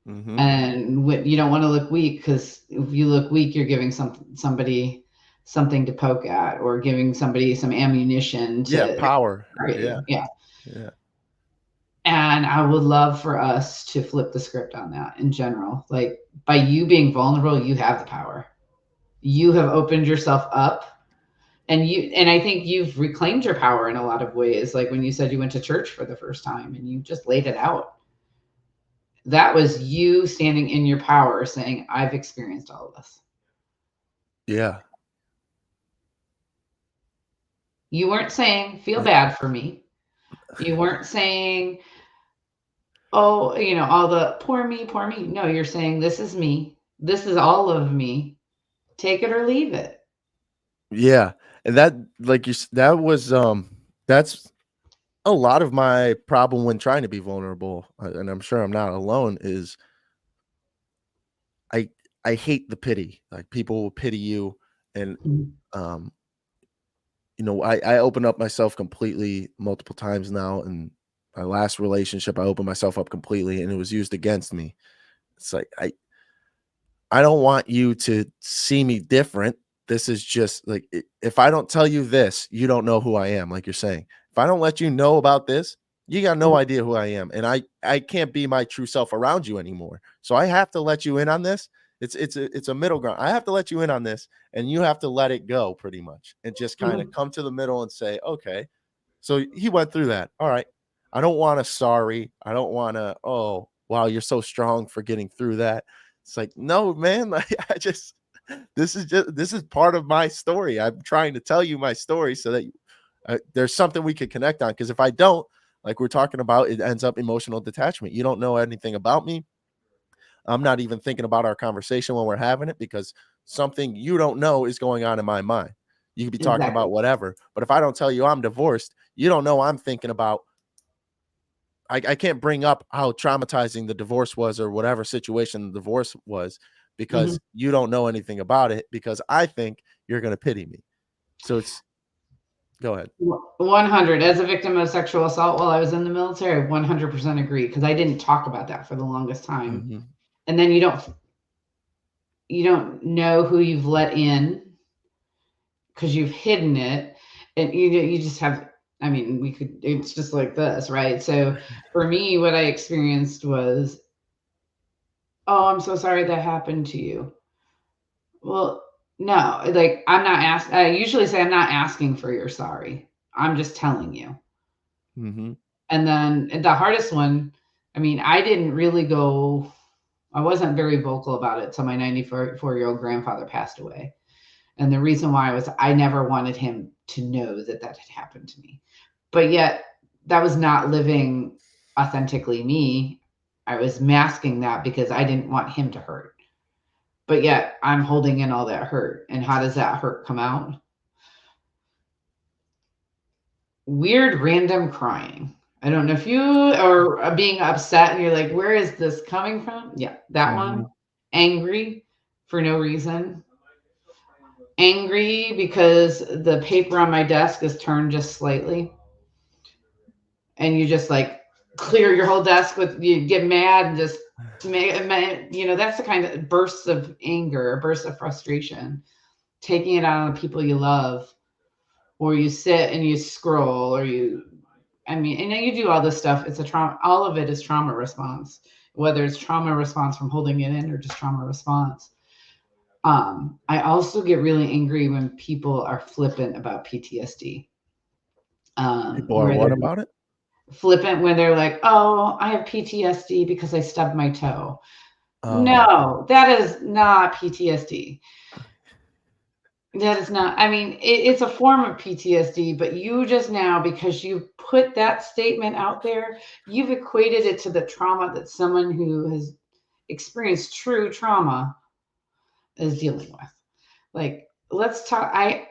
Mhm. And you don't want to look weak, because if you look weak, you're giving somebody something to poke at, or giving somebody some ammunition Yeah, to power. target Yeah, you. Yeah. yeah. And I would love for us to flip the script on that in general. Like, by you being vulnerable, you have the power. You have opened yourself up, and I think you've reclaimed your power in a lot of ways. Like when you said you went to church for the first time and you just laid it out. That was you standing in your power saying, I've experienced all of this. Yeah. You weren't saying, feel Th bad for me. You weren't saying, oh, all the poor me, poor me. No, you're saying, this is me. This is all of me. Take it or leave it. yeah, and that, like, that was, that's a lot of my problem when trying to be vulnerable, and I'm sure I'm not alone, is I I hate the pity. Like, people will pity you, and, Mhm. um, I opened up myself completely multiple times now. In my last relationship, I opened myself up completely, and it was used against me. It's like, I don't want you to see me different. This is just like, if I don't tell you this, you don't know who I am, like you're saying. If I don't let you know about this, you got no idea who I am, and I can't be my true self around you anymore. So I have to let you in on this. It's a middle ground. I have to let you in on this, and you have to let it go pretty much, and just kind of Mhm. come to the middle and say, okay, so he went through that. All right. I don't want a sorry. I don't want to, oh, wow, you're so strong for getting through that. It's like, no, man, like, this is part of my story. I'm trying to tell you my story so that there's something we could connect on. Because if I don't, like we're talking about, it ends up emotional detachment. You don't know anything about me. I'm not even thinking about our conversation when we're having it, because something you don't know is going on in my mind. You could be talking Exactly. about whatever, but if I don't tell you I'm divorced, you don't know I'm thinking about. I can't bring up how traumatizing the divorce was, or whatever situation the divorce was, Mhm. because you don't know anything about it, because I think you're going to pity me. So it's, go ahead. 100. As a victim of sexual assault while I was in the military, I 100% agree, because I didn't talk about that for the longest time. Hmm. And then you don't know who you've let in because you've hidden it, and you just have. I mean, we could. It's just like this, right? So for me, what I experienced was, oh, I'm so sorry that happened to you. Well, no, like I'm not ask. I usually say I'm not asking for your sorry. I'm just telling you. Hmm. And then the hardest one, I mean, I didn't really go. I wasn't very vocal about it till my 94-year-old grandfather passed away. And the reason why was I never wanted him to know that that had happened to me. But yet, that was not living authentically me. I was masking that because I didn't want him to hurt. But yet, I'm holding in all that hurt. And how does that hurt come out? Weird, random crying. I don't know if you are being upset and you're like, where is this coming from? Yeah, that one. Hmm. Angry for no reason. Angry because the paper on my desk is turned just slightly, and you just like clear your whole desk with, you get mad and just that's the kind of bursts of anger, bursts of frustration, taking it out on the people you love, or you sit and you scroll, or you I mean, and then you do all this stuff. It's a trauma. All of it is trauma response, whether it's trauma response from holding it in or just trauma response. I also get really angry when people are flippant about PTSD. People are Where what they're about it? flippant, when they're like, "Oh, I have PTSD because I stubbed my toe." Oh, No, that is not PTSD. That is not, I mean, it's a form of PTSD, but you just now, because you put that statement out there, you've equated it to the trauma that someone who has experienced true trauma is dealing with. Like, let's talk. I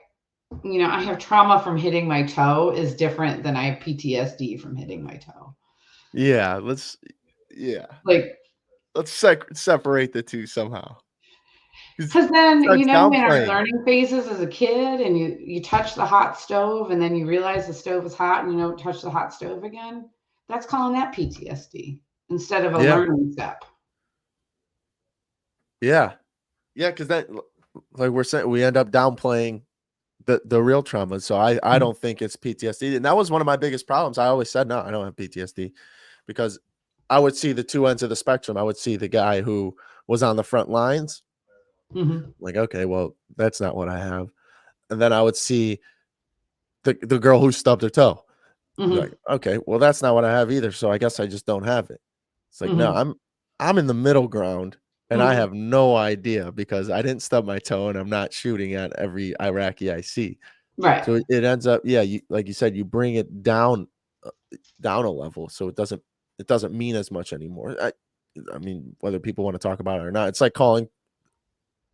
have trauma from hitting my toe is different than I have PTSD from hitting my toe. yeah. Yeah. Like, Let's separate the two somehow. Because because then, starts in our downplaying. learning phases as a kid, and you touch the hot stove, and then you realize the stove is hot, and you don't touch the hot stove again. That's calling that PTSD instead of a Yeah, learning step. yeah, yeah. Because that, like we're saying, we end up downplaying the real trauma. So I don't think it's PTSD, and that was one of my biggest problems. I always said no, I don't have PTSD, because I would see the two ends of the spectrum. I would see the guy who was on the front lines, Mm-hmm. like, okay, well, that's not what I have. And then I would see the girl who stubbed her toe. Be like, Mm-hmm. okay, well, that's not what I have either. So I guess I just don't have it. It's like, no, Mm-hmm. I'm in the middle ground, and I Mm-hmm. have no idea because I didn't stub my toe and I'm not shooting at every Iraqi I see. Right. So it ends up, yeah, you, like you said, you bring it uh, down a level, so it doesn't mean as much anymore. I mean, whether people want to talk about it or not, it's like calling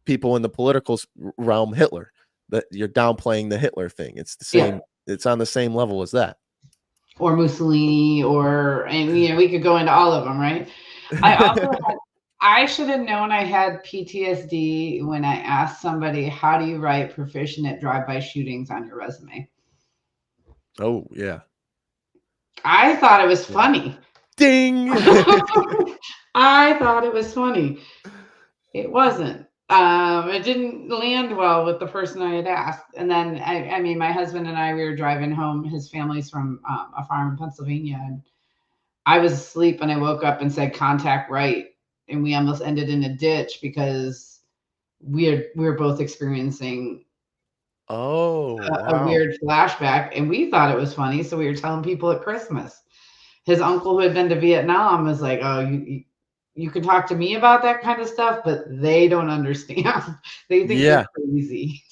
people in the political realm Hitler. That you're downplaying the Hitler thing. It's the Yeah. same. It's on the same level as that. Or Mussolini, and we could go into all of them, right? I also I should have known I had PTSD when I asked somebody, "How do you write proficient at drive-by shootings on your resume?" Oh yeah, I thought it was yeah. funny. Ding. I thought it was funny. It wasn't. It didn't land well with the person I had asked. And then, I mean, my husband and I, we were driving home. His family's from a farm in Pennsylvania, and I was asleep, and I woke up and said contact right, and we almost ended in a ditch because we're both experiencing Oh a wow. weird flashback, and we thought it was funny, so we were telling people at Christmas. His uncle who had been to Vietnam was like, "Oh, you can talk to me about that kind of stuff, but they don't understand. They think you're Yeah, crazy."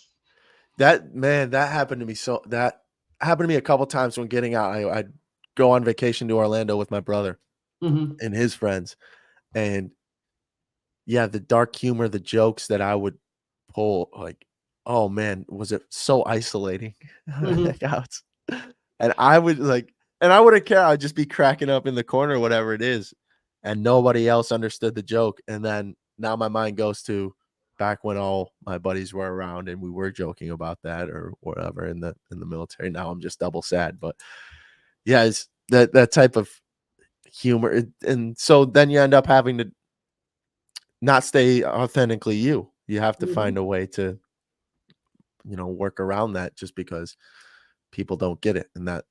that man, that happened to me. So that happened to me a couple times when getting out. I'd go on vacation to Orlando with my brother Hmm. and his friends, and yeah, the dark humor, the jokes that I would pull, like, oh man, was it so isolating? Hmm. Like, and I would like, and I wouldn't care. I'd just be cracking up in the corner, or whatever it is, and nobody else understood the joke. And then now my mind goes to back when all my buddies were around and we were joking about that or whatever in the military. Now I'm just double sad. But yeah, it's that type of humor, and so then you end up having to not stay authentically you. You have to Hmm. find a way to, work around that just because people don't get it. And that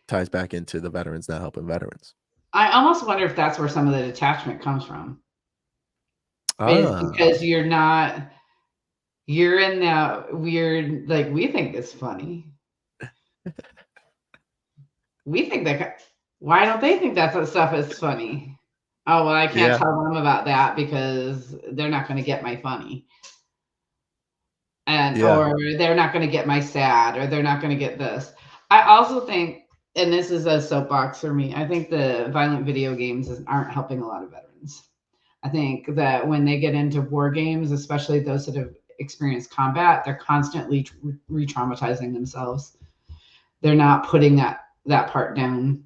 ties back into the veterans not helping veterans. I almost wonder if that's where some of the detachment comes from, is Ah, because you're in that weird, like, we think it's funny. We think that, why don't they think that stuff is funny? Oh, well, I can't yeah, tell them about that because they're not going to get my funny. And yeah, or they're not going to get my sad, or they're not going to get this. I also think, and this is a soapbox for me, I think the violent video games aren't helping a lot of veterans. I think that when they get into war games, especially those that have experienced combat, they're constantly re-traumatizing themselves. They're not putting that part down.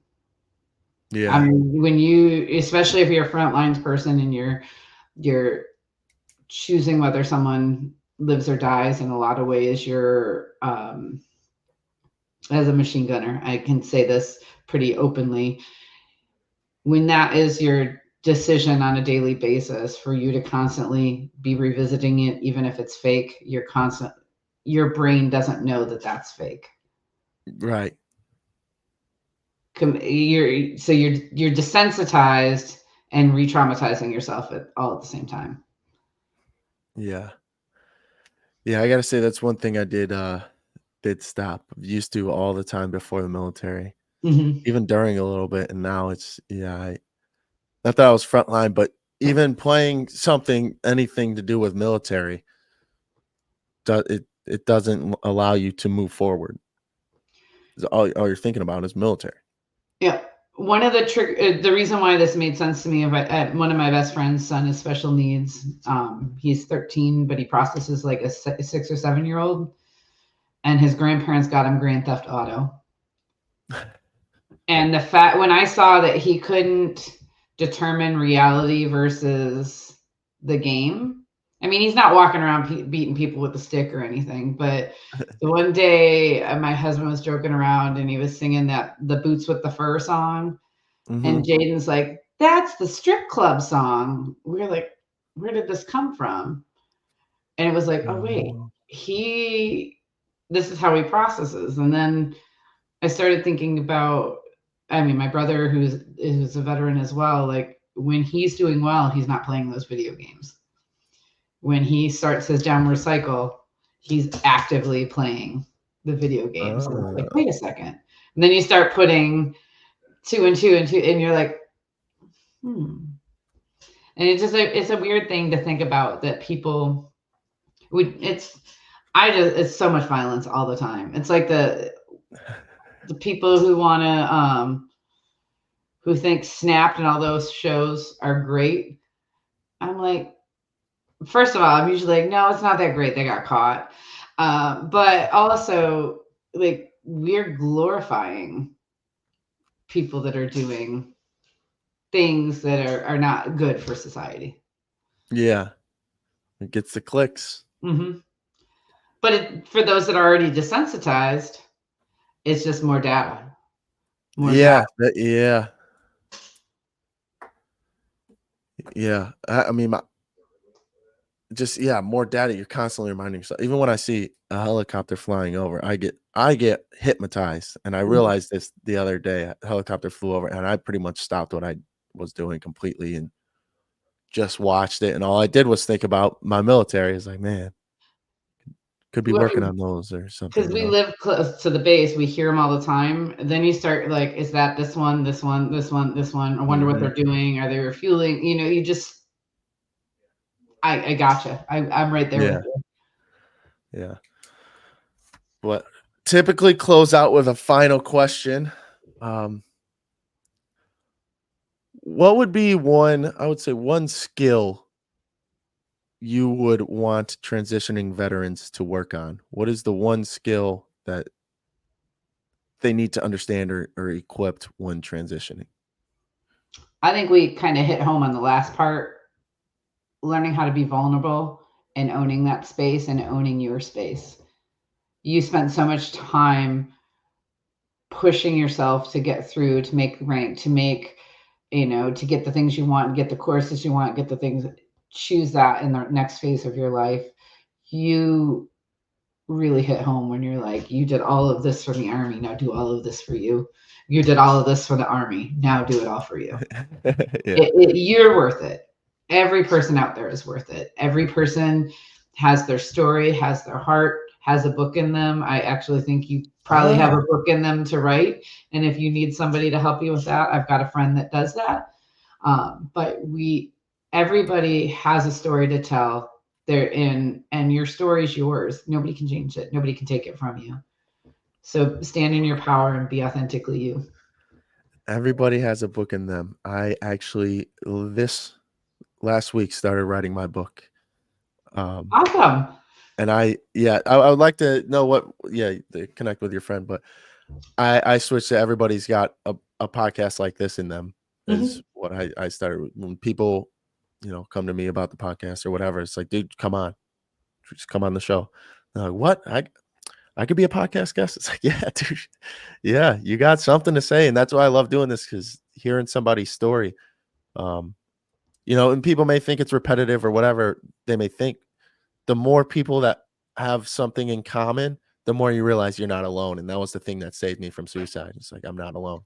I yeah, mean, when you, especially if you're a front lines person, and you're choosing whether someone lives or dies, in a lot of ways, you're, as a machine gunner, I can say this pretty openly. When that is your decision on a daily basis, for you to constantly be revisiting it, even if it's fake, your brain doesn't know that that's fake. right. you're desensitized and re-traumatizing yourself all at the same time. Yeah. Yeah, I gotta say that's one thing I did stop. Used to all the time before the military, Hmm. even during a little bit, and now it's not that I was frontline, but even playing something, anything to do with military, it doesn't allow you to move forward. 'Cause all you're thinking about is military. Yeah. One of the reason why this made sense to me, one of my best friend's son is special needs. He's 13, but he processes like a 6 or 7 year old, and his grandparents got him Grand Theft Auto. And the fact when I saw that he couldn't determine reality versus the game, I mean, he's not walking around beating people with a stick or anything. But the one day, my husband was joking around and he was singing that the Boots with the Fur song, and Mhm. Jaden's like, "That's the strip club song." We're like, "Where did this come from?" And it was like, "Oh wait, Oh. he. This is how he processes." And then I started thinking about, I mean, my brother who's a veteran as well, like when he's doing well, he's not playing those video games. When he starts his downward cycle, he's actively playing the video games. And it's like, Ah. wait a second. And then you start putting two and two and two, and you're like, hmm. And it's a weird thing to think about that people would it's so much violence all the time. It's like the people who wanna who think Snapped and all those shows are great. I'm like, first of all, I'm usually like, no, it's not that great. They got caught. But also, like, we're glorifying people that are doing things that are not good for society. Yeah, it gets the clicks. Hmm. But for those that are already desensitized, it's just more data, more data. Yeah, yeah. I mean, just more data. You're constantly reminding yourself. Even when I see a helicopter flying over, I get hypnotized, and I Mhm. realized this the other day. A helicopter flew over, and I pretty much stopped what I was doing completely and just watched it. And all I did was think about my military. It's like, man, could be working on those or something, Because you we know? live close to the base, we hear them all the time. Then you start like, is that this one, this one, this one, this one? I wonder what Hmm. they're doing. Are they refueling? You just, I gotcha. I'm right there with Yeah, you. yeah. But typically close out with a final question. Um, what would be one, I would say, one skill you would want transitioning veterans to work on? What is the one skill that they need to understand or equipped when transitioning? I think we kind of hit home on the last part, learning how to be vulnerable and owning that space and owning your space. You spent so much time pushing yourself to get through, to make rank, to make, to get the things you want, get the courses you want, get the things, choose that in the next phase of your life. You really hit home when you're like, you did all of this for the army, now do all of this for you. You did all of this for the army, now do it all for you. Yeah. You're worth it. Every person out there is worth it. Every person has their story, has their heart, has a book in them. I actually think you probably have Ah, a book in them to write. And if you need somebody to help you with that, I've got a friend that does that. But everybody has a story to tell. And your story is yours. Nobody can change it. Nobody can take it from you. So stand in your power and be authentically you. everybody has a book in them. I actually this last week started writing my book. Um, Awesome. and I would like to know what to connect with your friend, but I switched to everybody's got a podcast like this in them is Hmm. what I started with. When people, come to me about the podcast or whatever, it's like, dude, come on, just come on the show. They're like, what? I could be a podcast guest. It's like, yeah, dude, yeah, you got something to say, and that's why I love doing this because hearing somebody's story, um, and people may think it's repetitive or whatever they may think. The more people that have something in common, the more you realize you're not alone. And that was the thing that saved me from suicide. It's like I'm not alone.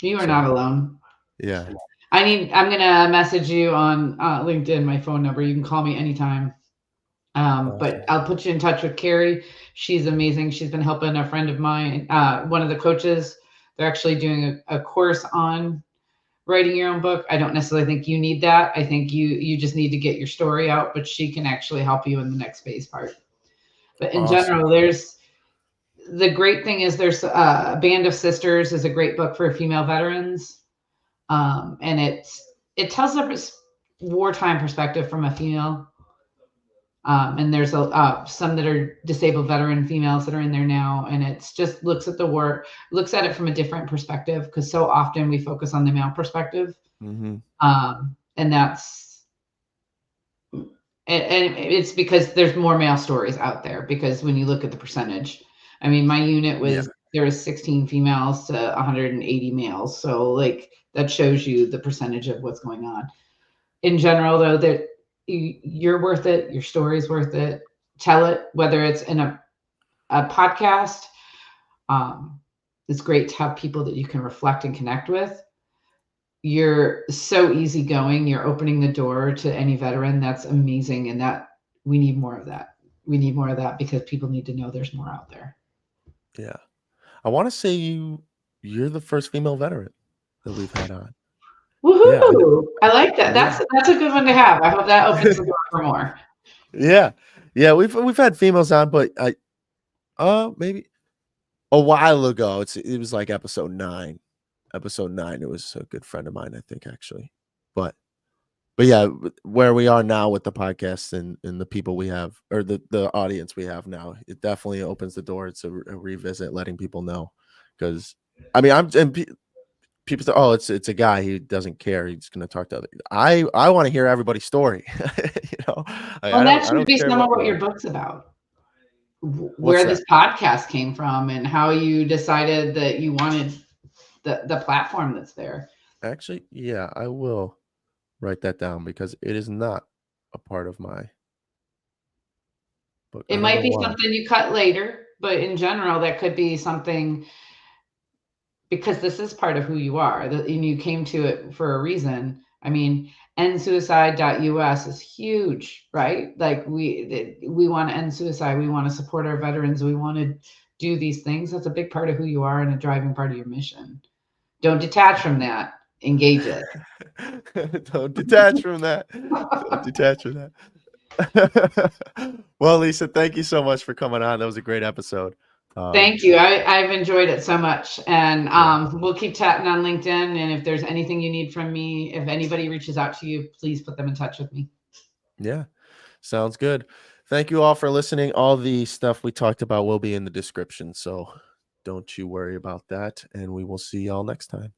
You are not So alone. yeah, I'm gonna message you on LinkedIn, my phone number. You can call me anytime. But awesome. I'll put you in touch with Carrie. She's amazing. She's been helping a friend of mine, one of the coaches. They're actually doing a course on writing your own book. I don't necessarily think you need that. I think you just need to get your story out, but she can actually help you in the next phase part. But in Awesome. general, there's the great thing is there's a Band of Sisters is a great book for female veterans, and it tells a wartime perspective from a female. And there's some that are disabled veteran females that are in there now, and it's just looks at the war, looks at it from a different perspective because so often we focus on the male perspective, Hmm. and and it's because there's more male stories out there. Because when you look at the percentage, I mean, my unit Yeah. was there was 16 females to 180 males, so like that shows you the percentage of what's going on. In general, though, that you're worth it. Your story's worth it. Tell it, whether it's in a podcast. Um, it's great to have people that you can reflect and connect with. You're so easygoing. You're opening the door to any veteran. That's amazing, and that we need more of that. We need more of that because people need to know there's more out there. Yeah. I want to say you're the first female veteran that we've had on. Yeah. Woohoo! I like that. Yeah. That's a good one to have. I hope that opens the door for more. Yeah. Yeah. We've had females on, but maybe a while ago. It was like episode 9. Episode 9. It was a good friend of mine, I think, actually. But yeah, where we are now with the podcast and the people we have, or the audience we have now, it definitely opens the door to a revisit, letting people know. Because I mean, people say, "Oh, it's a guy. He doesn't care. He's going to talk to other." I want to hear everybody's story. You know, Well, I that don't I should don't be care some of what what you your are. book's about. What's Where that? this podcast came from and how you decided that you wanted the platform that's there. Actually, yeah, I will write that down because it is not a part of my book. I It don't might know be why. something you cut later, but in general, that could be something because this is part of who you are, and you came to it for a reason. I mean, endsuicide.us is huge, right? Like we want to end suicide, we want to support our veterans, we want to do these things. That's a big part of who you are and a driving part of your mission. Don't detach from that. Engage it. Don't detach from that. Don't detach from that. Well, Lisa, thank you so much for coming on. That was a great episode. Um, Thank you. I've enjoyed it so much. And yeah, we'll keep chatting on LinkedIn. And if there's anything you need from me, if anybody reaches out to you, please put them in touch with me. yeah, sounds good. Thank you all for listening. All the stuff we talked about will be in the description, so don't you worry about that. And we will see y'all next time.